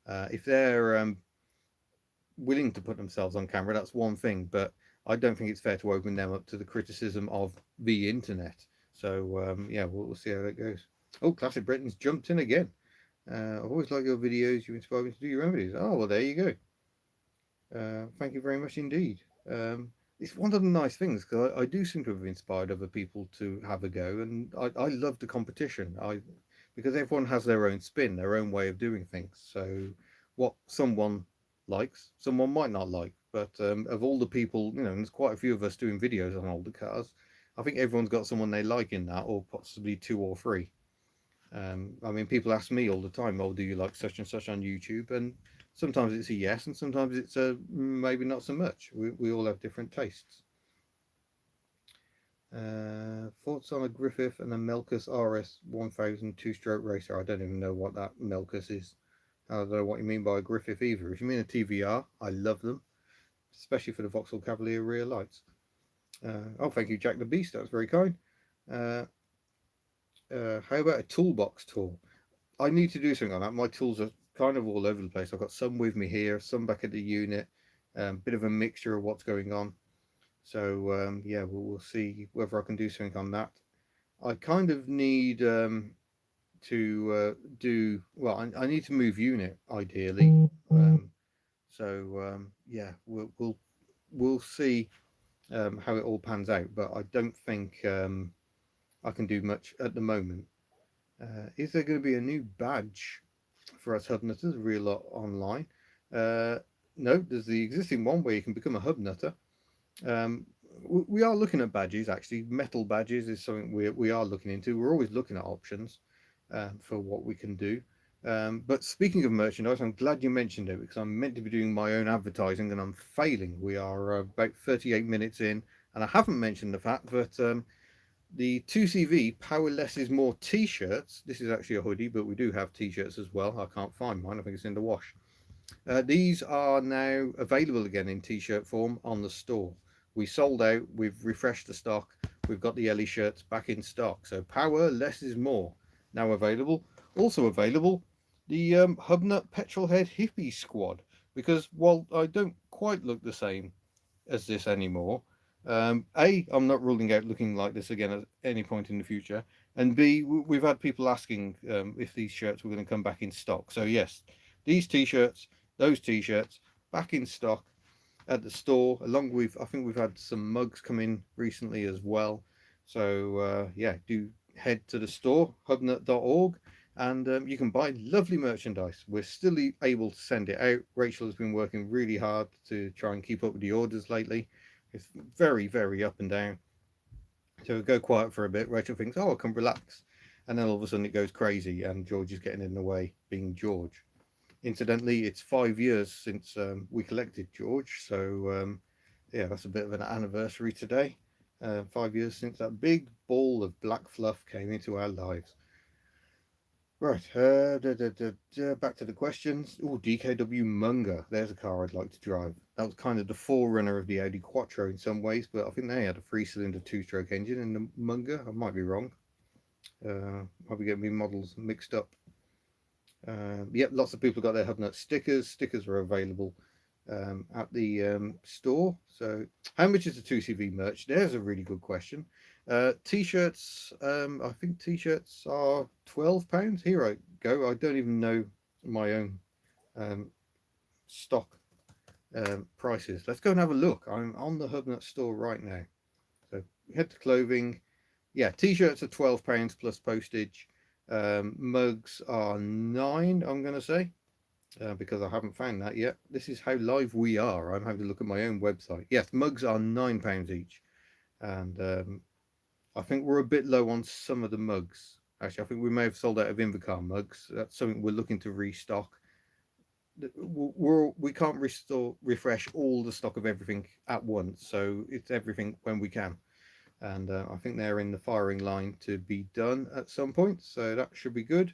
If they're willing to put themselves on camera, that's one thing, but I don't think it's fair to open them up to the criticism of the internet. So yeah, we'll see how that goes. Oh, Classic Britain's jumped in again. I always like your videos. You inspire me to do your own videos. Oh, well, there you go. Thank you very much indeed. It's one of the nice things because I do seem to have inspired other people to have a go, and I love the competition. Because everyone has their own spin, their own way of doing things. So what someone likes, someone might not like. But of all the people, there's quite a few of us doing videos on older cars. I think everyone's got someone they like in that, or possibly two or three. I mean, people ask me all the time, "Oh, do you like such and such on YouTube?" And sometimes it's a yes, and sometimes it's a maybe not so much. We all have different tastes. Thoughts on a Griffith and a Melkus RS 1000 two-stroke racer? I don't even know what that Melkus is. I don't know what you mean by a Griffith either. If you mean a TVR, I love them, especially for the Voxel Cavalier rear lights. Oh, thank you, Jack the Beast. That's very kind. How about a toolbox tour? I need to do something on that. My tools are kind of all over the place. I've got some with me here, some back at the unit, bit of a mixture of what's going on. So yeah, we'll see whether I can do something on that. I kind of need to do well. I need to move unit ideally. Yeah, we'll see how it all pans out. But I don't think I can do much at the moment. Is there going to be a new badge for us hubnutters? Real lot online. No, there's the existing one where you can become a hubnutter. We are looking at badges, actually. Metal badges is something we are looking into. We're always looking at options for what we can do. But speaking of merchandise, I'm glad you mentioned it because I'm meant to be doing my own advertising and I'm failing. We are about 38 minutes in, and I haven't mentioned the fact that the 2CV Power Less is More t-shirts. This is actually a hoodie, but we do have t-shirts as well. I can't find mine. I think it's in the wash. These are now available again in t-shirt form on the store. We sold out. We've refreshed the stock. We've got the Ellie shirts back in stock. So Power Less is More now available. Also available, the HubNut Petrolhead Hippie Squad. Because while I don't quite look the same as this anymore, A, I'm not ruling out looking like this again at any point in the future, and B, we've had people asking if these shirts were going to come back in stock. So yes, these t-shirts, those t-shirts, back in stock at the store, along with, I think we've had some mugs come in recently as well. So yeah, do head to the store, hubnut.org, and you can buy lovely merchandise. We're still able to send it out. Rachel has been working really hard to try and keep up with the orders lately. It's very, very up and down. So we go quiet for a bit. Rachel thinks, oh, I can relax. And then all of a sudden it goes crazy, and George is getting in the way, being George. Incidentally, it's 5 years since we collected George, so yeah, that's a bit of an anniversary today. 5 years since that big ball of black fluff came into our lives. Right, back to the questions. Oh, DKW Munger, there's a car I'd like to drive. That was kind of the forerunner of the Audi Quattro in some ways, but I think they had a 3-cylinder 2-stroke engine in the Munger. I might be wrong. Might be getting me models mixed up. Yep, lots of people got their HubNut stickers. Stickers are available at the store. So, how much is the 2CV merch? There's a really good question. T-shirts, I think t-shirts are £12. Here I go. I don't even know my own stock prices. Let's go and have a look. I'm on the HubNut store right now. So, head to clothing. Yeah, t-shirts are £12 plus postage. Mugs are 9, I'm going to say, because I haven't found that yet. This is how live we are. I'm having to look at my own website. Yes, mugs are £9 each, and I think we're a bit low on some of the mugs. Actually, I think we may have sold out of Invicar mugs. That's something we're looking to restock. We can't refresh all the stock of everything at once, so it's everything when we can. And I think they're in the firing line to be done at some point, so that should be good.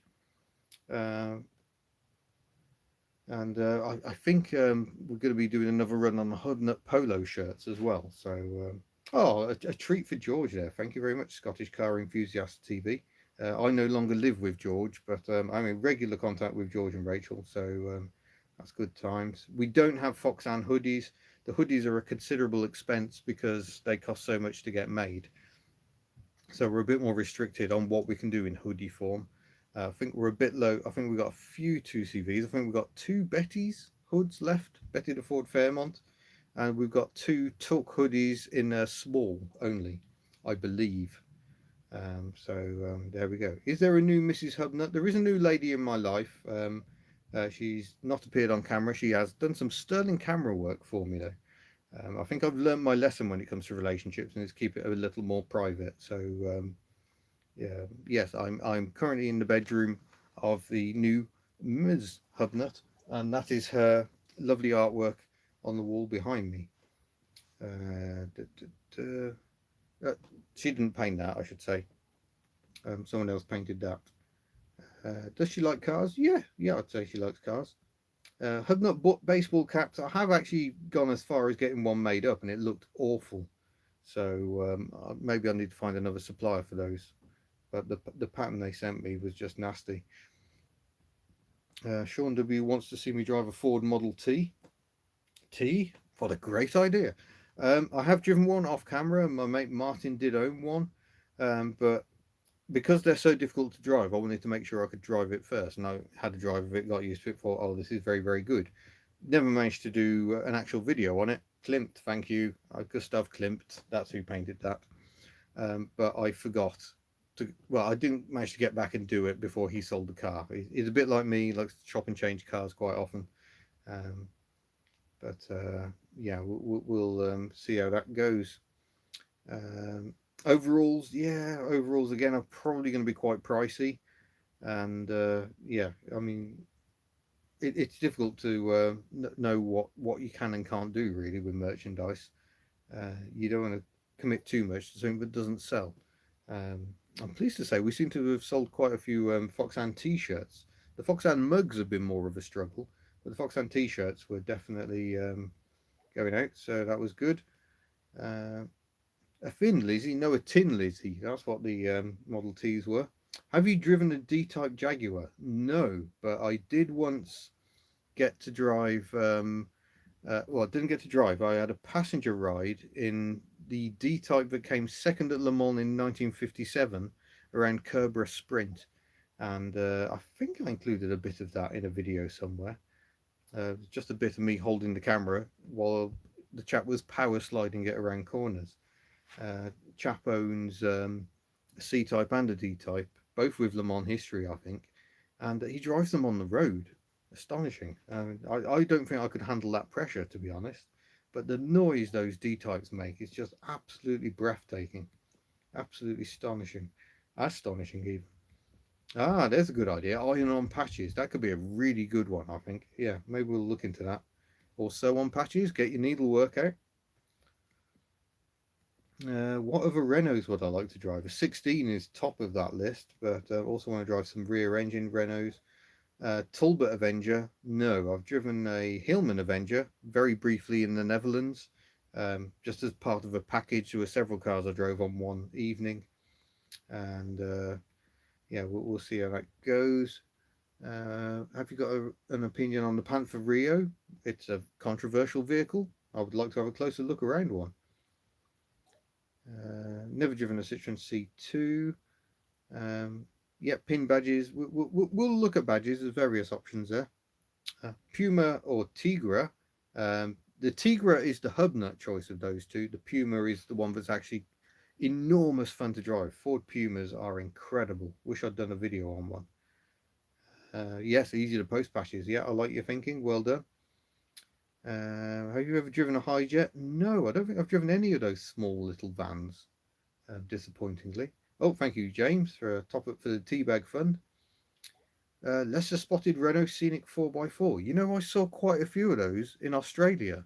And I think we're going to be doing another run on the HubNut polo shirts as well. So, oh, a treat for George there. Thank you very much, Scottish Car Enthusiast TV. I no longer live with George, but I'm in regular contact with George and Rachel, so that's good times. We don't have Foxan hoodies. The hoodies are a considerable expense because they cost so much to get made. So we're a bit more restricted on what we can do in hoodie form. I think we're a bit low. I think we've got a few 2CVs. I think we've got 2 Betty's hoods left, Betty the Ford Fairmont. And we've got 2 Tuck hoodies in a small only, I believe. There we go. Is there a new Mrs. HubNut? There is a new lady in my life. She's not appeared on camera. She has done some sterling camera work for me though. I think I've learned my lesson when it comes to relationships, and is keep it a little more private. So yeah, yes, I'm currently in the bedroom of the new Ms. HubNut, and that is her lovely artwork on the wall behind me. She didn't paint that, I should say. Someone else painted that. Does she like cars? Yeah, I'd say she likes cars. HubNut baseball caps. I have actually gone as far as getting one made up, and it looked awful. So maybe I need to find another supplier for those. But the pattern they sent me was just nasty. Sean W wants to see me drive a Ford Model T. What a great idea. I have driven one off camera. My mate Martin did own one, but because they're so difficult to drive, I wanted to make sure I could drive it first. And I had a drive of it, got used to it, thought, oh, this is very, very good. Never managed to do an actual video on it. Klimt, thank you. Gustav Klimt, that's who painted that. But I forgot to, well, I didn't manage to get back and do it before he sold the car. He's a bit like me, he likes to chop and change cars quite often. Yeah, we'll see how that goes. Overalls again are probably going to be quite pricey, and yeah, I mean it's difficult to know what you can and can't do really with merchandise. You don't want to commit too much to something that doesn't sell. I'm pleased to say we seem to have sold quite a few Foxan t-shirts. The Foxan mugs have been more of a struggle, but the Foxan t-shirts were definitely going out, so that was good. A Thin Lizzie, no, a Tin Lizzie. That's what the Model Ts were. Have you driven a D-Type Jaguar? No, but I did once get to drive. Well, I didn't get to drive. I had a passenger ride in the D-Type that came second at Le Mans in 1957 around Kerberos Sprint. And I think I included a bit of that in a video somewhere. Just a bit of me holding the camera while the chap was power sliding it around corners. Chap owns a C-Type and a D-Type, both with Le Mans history, I think. And he drives them on the road. Astonishing. I don't think I could handle that pressure, to be honest. But the noise those D-Types make is just absolutely breathtaking. Absolutely astonishing. Astonishing, even. Ah, there's a good idea. Iron-on patches. That could be a really good one, I think. Yeah, maybe we'll look into that. Or sew-on patches. Get your needlework out. What other Renaults would I like to drive? A 16 is top of that list, but I also want to drive some rear-engine Renaults. Talbot Avenger. No, I've driven a Hillman Avenger very briefly in the Netherlands, just as part of a package. There were several cars I drove on one evening, and yeah, we'll see how that goes. Have you got an opinion on the Panther Rio? It's a controversial vehicle. I would like to have a closer look around one. Never driven a Citroen C2. Yeah, pin badges. We'll look at badges. There's various options there. Puma or Tigra. The Tigra is the HubNut choice of those two. The Puma is the one that's actually enormous fun to drive. Ford Pumas are incredible. Wish I'd done a video on one. Yes, easy to post patches. Yeah, I like your thinking. Well done. Have you ever driven a Hijet? No, I don't think I've driven any of those small little vans, disappointingly. Oh, thank you, James, for a top up for the Teabag Fund. Lesser spotted Renault Scenic 4x4. You know, I saw quite a few of those in Australia,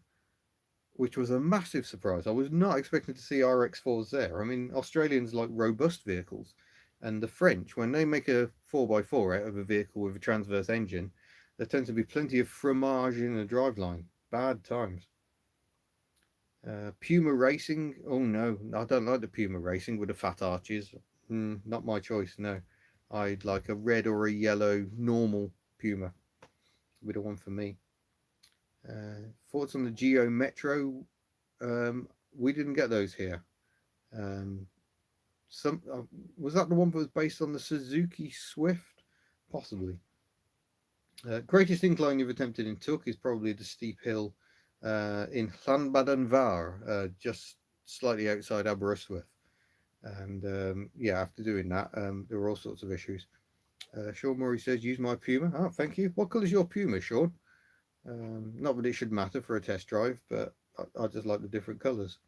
which was a massive surprise. I was not expecting to see RX4s there. I mean, Australians like robust vehicles, and the French, when they make a 4x4 out of a vehicle with a transverse engine, there tends to be plenty of fromage in the driveline. Bad times. Puma Racing. Oh no, I don't like the Puma Racing with the fat arches. Not my choice, no. I'd like a red or a yellow normal Puma. Be the one for me. Thoughts on the Geo Metro? We didn't get those here. Was that the one that was based on the Suzuki Swift? Possibly. Greatest incline you've attempted in Tuk is probably the steep hill in Llanbadarn, just slightly outside Aberystwyth. And yeah, after doing that, there were all sorts of issues. Sean Murray says, use my Puma. Oh, thank you. What colour is your Puma, Sean? Not that it should matter for a test drive, but I just like the different colours.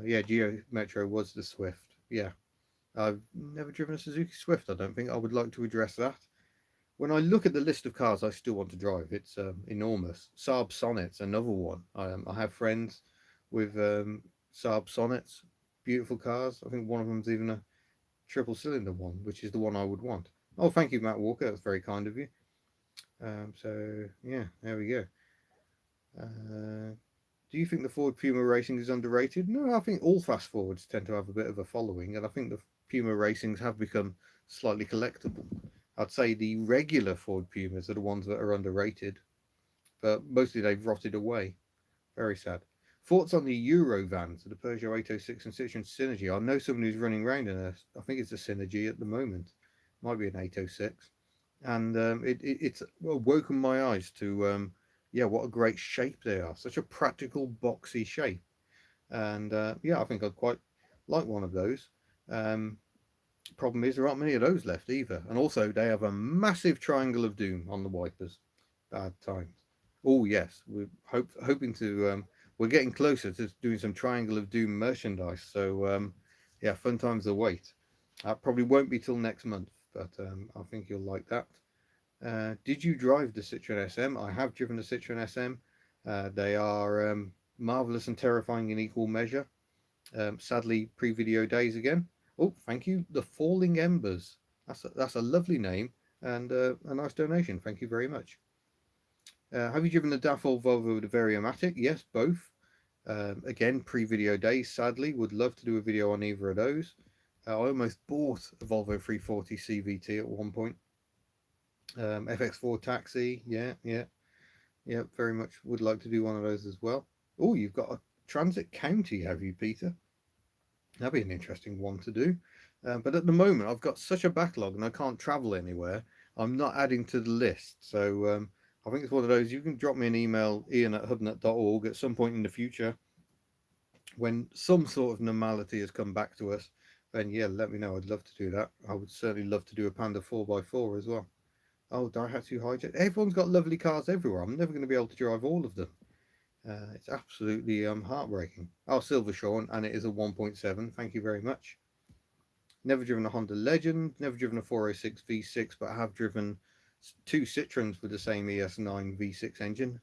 Yeah, Geo Metro was the Swift. Yeah, I've never driven a Suzuki Swift. I don't think. I would like to address that. When I look at the list of cars I still want to drive, it's enormous. Saab Sonnet's another one. I have friends with Saab Sonnets, beautiful cars. I think one of them's even a triple cylinder one, which is the one I would want. Oh, thank you, Matt Walker. That's very kind of you. So yeah, there we go. Do you think the Ford Puma Racing is underrated? No, I think all fast forwards tend to have a bit of a following, and I think the Puma Racings have become slightly collectible. I'd say the regular Ford Pumas are the ones that are underrated, but mostly they've rotted away. Very sad. Thoughts on the Euro vans, the Peugeot 806 and Citroen Synergy? I know someone who's running around in a, I think it's a Synergy at the moment. Might be an 806. And it's woken my eyes to, yeah, what a great shape they are. Such a practical, boxy shape. And yeah, I think I'd quite like one of those. Problem is, there aren't many of those left either. And also, they have a massive triangle of doom on the wipers. Bad times. Oh, yes. We're hoping to... we're getting closer to doing some Triangle of Doom merchandise. So, yeah, fun times await. That probably won't be till next month, but I think you'll like that. Did you drive the Citroen SM? I have driven the Citroen SM. They are marvellous and terrifying in equal measure. Sadly, pre-video days again. Oh, thank you. The Falling Embers. That's a lovely name and a nice donation. Thank you very much. Have you driven the DAF or Volvo with the Variomatic? Yes, both. Again, pre-video days, sadly. Would love to do a video on either of those. I almost bought a Volvo 340 CVT at one point. FX4 Taxi, yeah, very much would like to do one of those as well. Oh, you've got Transit County, have you, Peter? That'd be an interesting one to do. But at the moment, I've got such a backlog and I can't travel anywhere. I'm not adding to the list. So I think it's one of those. You can drop me an email, ian@hubnut.org, at some point in the future when some sort of normality has come back to us. Then, yeah, let me know. I'd love to do that. I would certainly love to do a Panda 4x4 as well. Oh, Daihatsu Hijack. Everyone's got lovely cars everywhere. I'm never going to be able to drive all of them. It's absolutely heartbreaking. Oh, Silver Sean, and it is a 1.7. Thank you very much. Never driven a Honda Legend, never driven a 406 V6, but I have driven two Citroens with the same ES9 V6 engine.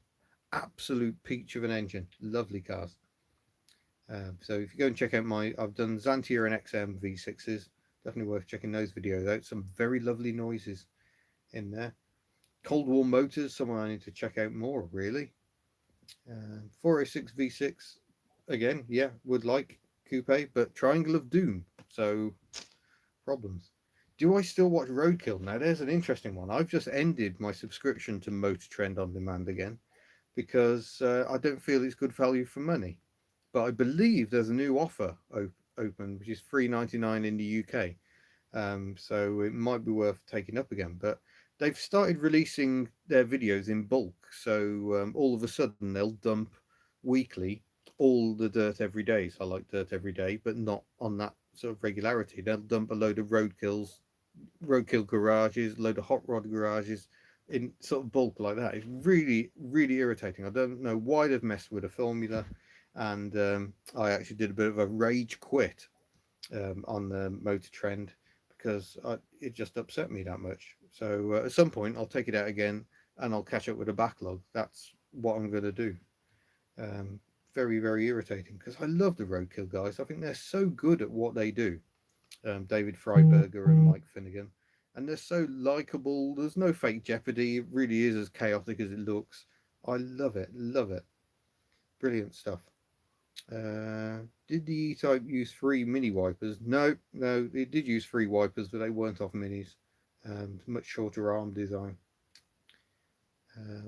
Absolute peach of an engine. Lovely cars. So if you go and check out I've done Xantia and XM V6s. Definitely worth checking those videos out. Some very lovely noises in there. Cold War Motors, someone I need to check out more, really. 406 V6, again, yeah, would like coupe, but Triangle of Doom, so problems. Do I still watch Roadkill? Now, there's an interesting one. I've just ended my subscription to Motor Trend On Demand again because I don't feel it's good value for money. But I believe there's a new offer open, which is $3.99 in the UK. So it might be worth taking up again. But they've started releasing their videos in bulk. So all of a sudden they'll dump weekly all the dirt every day. So I like dirt every day, but not on that sort of regularity. They'll dump a load of roadkill garages, a load of hot rod garages in sort of bulk like that. It's really, really irritating. I don't know why they've messed with the formula. And I actually did a bit of a rage quit on the Motor Trend because it just upset me that much. So at some point I'll take it out again and I'll catch up with a backlog. That's what I'm going to do. Very, very irritating because I love the Roadkill guys. I think they're so good at what they do. David Freiberger and Mike Finnegan. And they're so likable. There's no fake jeopardy. It really is as chaotic as it looks. I love it. Love it. Brilliant stuff. Did the E-Type use free mini wipers? No, it did use free wipers, but they weren't off minis. Much shorter arm design.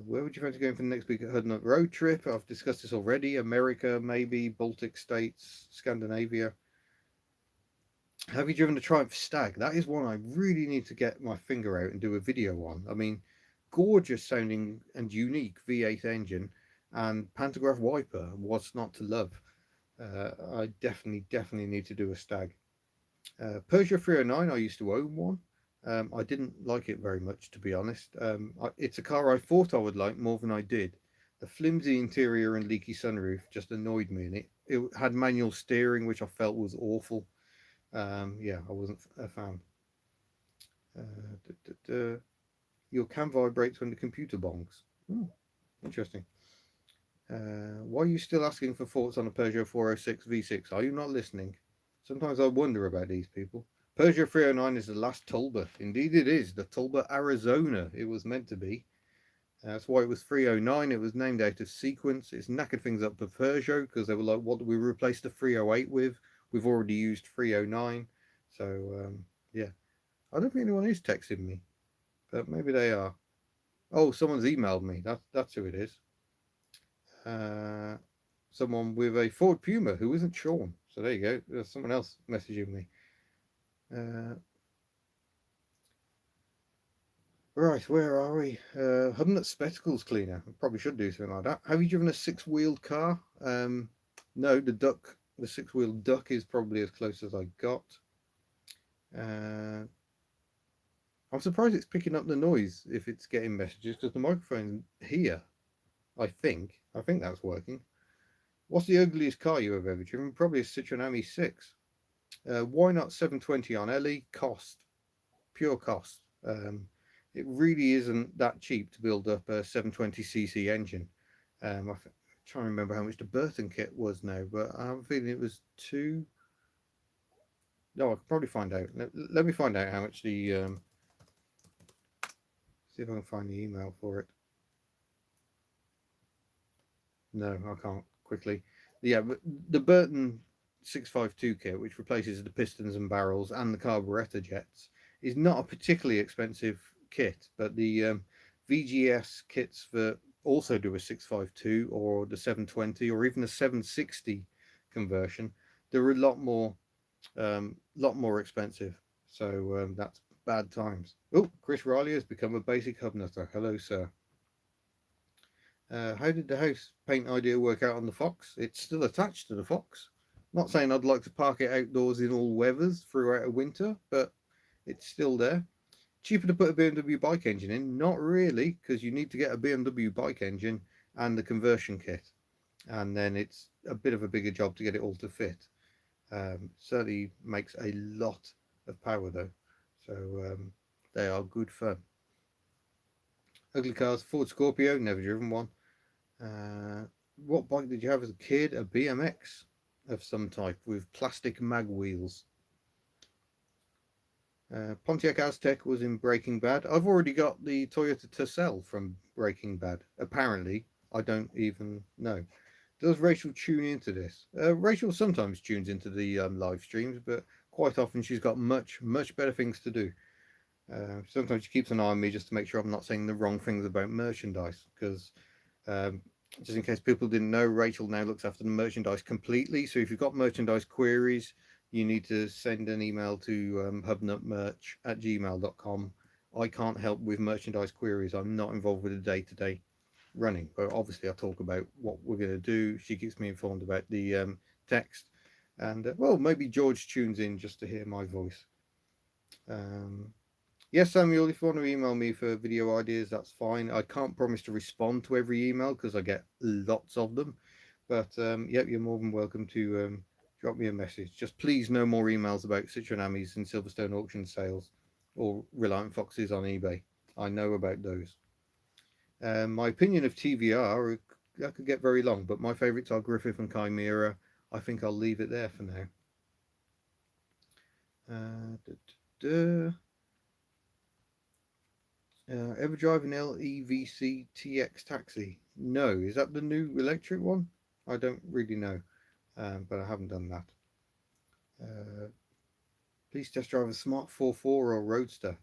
Where would you fancy going for the next big HubNut road trip? I've discussed this already. America, maybe, Baltic states, Scandinavia. Have you driven the Triumph Stag? That is one I really need to get my finger out and do a video on. I mean, gorgeous sounding and unique V8 engine and pantograph wiper. What's not to love? I definitely need to do a Stag. Peugeot 309, I used to own one. I didn't like it very much, to be honest. It's a car I thought I would like more than I did. The flimsy interior and leaky sunroof just annoyed me, and it had manual steering, which I felt was awful. Yeah, I wasn't a fan. Your cam vibrates when the computer bongs. Oh, interesting. Why are you still asking for thoughts on a Peugeot 406 V6? Are you not listening? Sometimes I wonder about these people. Peugeot 309 is the last Tulba. Indeed it is. The Tulba Arizona. It was meant to be. That's why it was 309. It was named out of sequence. It's knackered things up for Peugeot because they were like, what do we replace the 308 with? We've already used 309. So, yeah. I don't think anyone is texting me. But maybe they are. Oh, someone's emailed me. That's who it is. Someone with a Ford Puma who isn't Sean. So there you go. There's someone else messaging me. Right, where are we? HubNut Spectacles Cleaner. I probably should do something like that. Have you driven a six-wheeled car? No, the six-wheeled duck is probably as close as I got. I'm surprised it's picking up the noise if it's getting messages because the microphone's here. I think that's working. What's the ugliest car you have ever driven? Probably a Citroen ME6. Why not 720 on LE? Cost. Pure cost. It really isn't that cheap to build up a 720cc engine. I'm trying to remember how much the Burton kit was now, but I have a feeling it was two. No, I could probably find out. Let me find out how much the. See if I can find the email for it. No, I can't quickly. Yeah, but the Burton 652 kit, which replaces the pistons and barrels and the carburettor jets, is not a particularly expensive kit, but the VGS kits for also do a 652 or the 720 or even a 760 conversion, they're a lot more expensive. So that's bad times. Oh, Chris Riley has become a basic hubnutter. Hello, sir. How did the house paint idea work out on the Fox? It's still attached to the Fox. Not saying I'd like to park it outdoors in all weathers throughout a winter, but it's still there. Cheaper to put a BMW bike engine in? Not really, because you need to get a BMW bike engine and the conversion kit. And then it's a bit of a bigger job to get it all to fit. Certainly makes a lot of power though. So they are good fun. Ugly cars, Ford Scorpio, never driven one. What bike did you have as a kid? A BMX of some type with plastic mag wheels. Pontiac Aztec was in Breaking Bad. I've already got the Toyota Tercel from Breaking Bad. Apparently, I don't even know. Does Rachel tune into this? Rachel sometimes tunes into the live streams, but quite often she's got much better things to do. Sometimes she keeps an eye on me just to make sure I'm not saying the wrong things about merchandise, because just in case people didn't know, Rachel now looks after the merchandise completely. So if you've got merchandise queries, you need to send an email to hubnutmerch@gmail.com. I can't help with merchandise queries. I'm not involved with the day-to-day running, but obviously I talk about what we're going to do. She keeps me informed about the text, and well, maybe George tunes in just to hear my voice. Yes, Samuel, if you want to email me for video ideas, that's fine. I can't promise to respond to every email because I get lots of them. But yeah, you're more than welcome to drop me a message. Just please no more emails about Citroen Amis and Silverstone auction sales or Reliant Foxes on eBay. I know about those. My opinion of TVR, that could get very long, but my favourites are Griffith and Chimera. I think I'll leave it there for now. Ever drive an LEVC TX taxi? No. Is that the new electric one? I don't really know, but I haven't done that. Please test drive a Smart 44 or Roadster.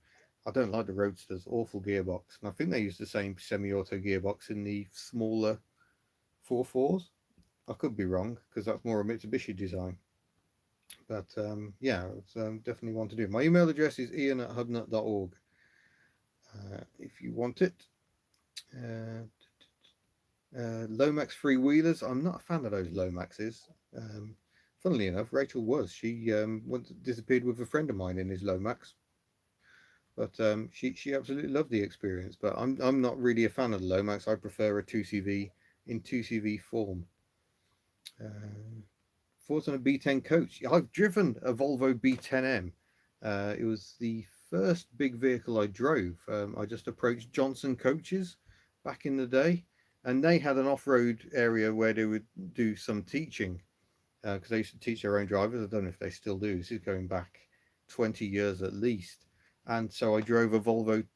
I don't like the Roadster's awful gearbox, and I think they use the same semi-auto gearbox in the smaller 44s. I could be wrong because that's more a Mitsubishi design. But yeah, it's definitely one to do. My email address is ian@hubnut.org. If you want it. Lomax freewheelers. I'm not a fan of those Lomaxes. Funnily enough, Rachel was. She disappeared with a friend of mine in his Lomax. But she absolutely loved the experience. But I'm not really a fan of the Lomax. I prefer a 2CV in 2CV form. Thoughts on a B10 coach? I've driven a Volvo B10M. It was the first big vehicle I drove. I just approached Johnson Coaches back in the day, and they had an off-road area where they would do some teaching because they used to teach their own drivers. I don't know if they still do. This is going back 20 years at least. And so I drove a Volvo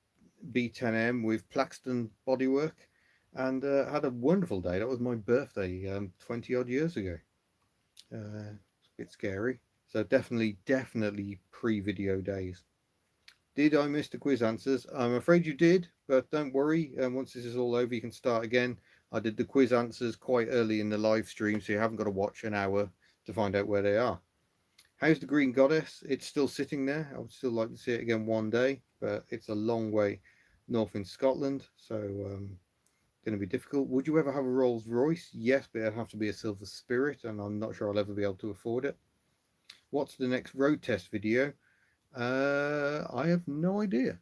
B10M with Plaxton bodywork and had a wonderful day. That was my birthday 20 odd years ago. It's a bit scary. So definitely pre-video days. Did I miss the quiz answers? I'm afraid you did, but don't worry. Once this is all over, you can start again. I did the quiz answers quite early in the live stream, so you haven't got to watch an hour to find out where they are. How's the Green Goddess? It's still sitting there. I would still like to see it again one day, but it's a long way north in Scotland, so going to be difficult. Would you ever have a Rolls Royce? Yes, but it'd have to be a Silver Spirit, and I'm not sure I'll ever be able to afford it. What's the next road test video? I have no idea.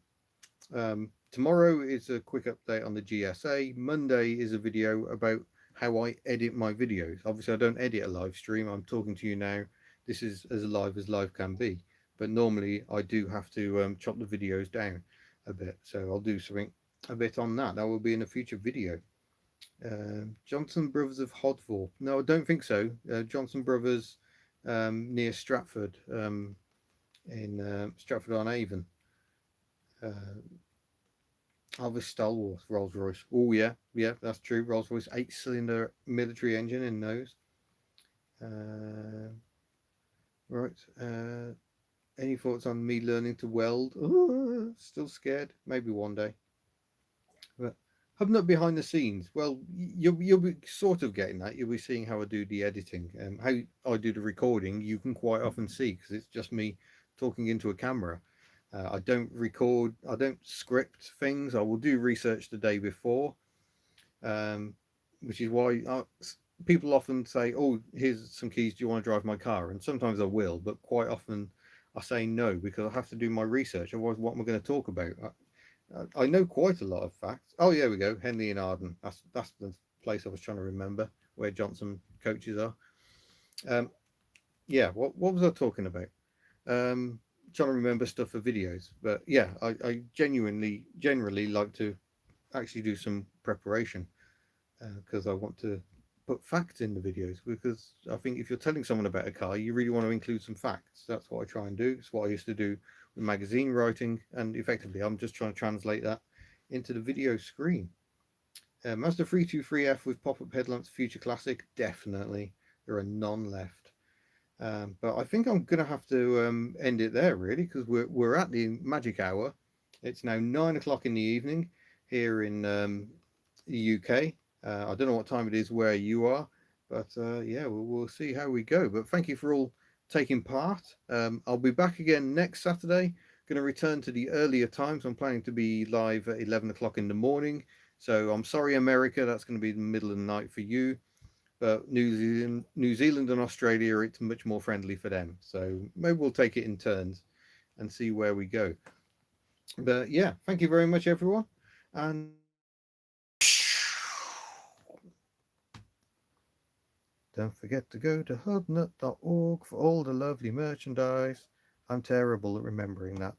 Tomorrow is a quick update on the GSA. Monday is a video about how I edit my videos. Obviously, I don't edit a live stream. I'm talking to you now. This is as live can be. But normally, I do have to chop the videos down a bit. So I'll do something a bit on that. That will be in a future video. Johnson Brothers of Hodville. No, I don't think so. Johnson Brothers near Stratford, in Stratford-on-Avon. Elvis Stalwart, Rolls Royce. Oh yeah, that's true. Rolls Royce 8-cylinder military engine in those. Right. Any thoughts on me learning to weld? Still scared. Maybe one day. But HubNut behind the scenes. Well, you'll be sort of getting that. You'll be seeing how I do the editing and how I do the recording. You can quite often see because it's just me talking into a camera. I don't record. I don't script things. I will do research the day before, um, which is why people often say, "Oh, here's some keys. Do you want to drive my car?" And sometimes I will, but quite often I say no because I have to do my research. Otherwise, what am I going to talk about? I know quite a lot of facts. Oh, yeah, we go. Henley and Arden. That's the place I was trying to remember where Johnson coaches are. Um, yeah, what was I talking about? Trying to remember stuff for videos. But yeah, I generally like to actually do some preparation because I want to put facts in the videos because I think if you're telling someone about a car, you really want to include some facts. That's what I try and do. It's what I used to do with magazine writing, and effectively, I'm just trying to translate that into the video screen. Mazda 323F with pop-up headlamps, future classic, definitely. There are none left. But I think I'm going to have to end it there, really, because we're at the magic hour. It's now 9 o'clock in the evening here in the UK. I don't know what time it is where you are, but yeah, we'll see how we go. But thank you for all taking part. I'll be back again next Saturday. Going to return to the earlier times. I'm planning to be live at 11 o'clock in the morning. So I'm sorry, America, that's going to be the middle of the night for you. But New Zealand and Australia, it's much more friendly for them. So maybe we'll take it in turns and see where we go. But yeah, thank you very much, everyone. And don't forget to go to hubnut.org for all the lovely merchandise. I'm terrible at remembering that.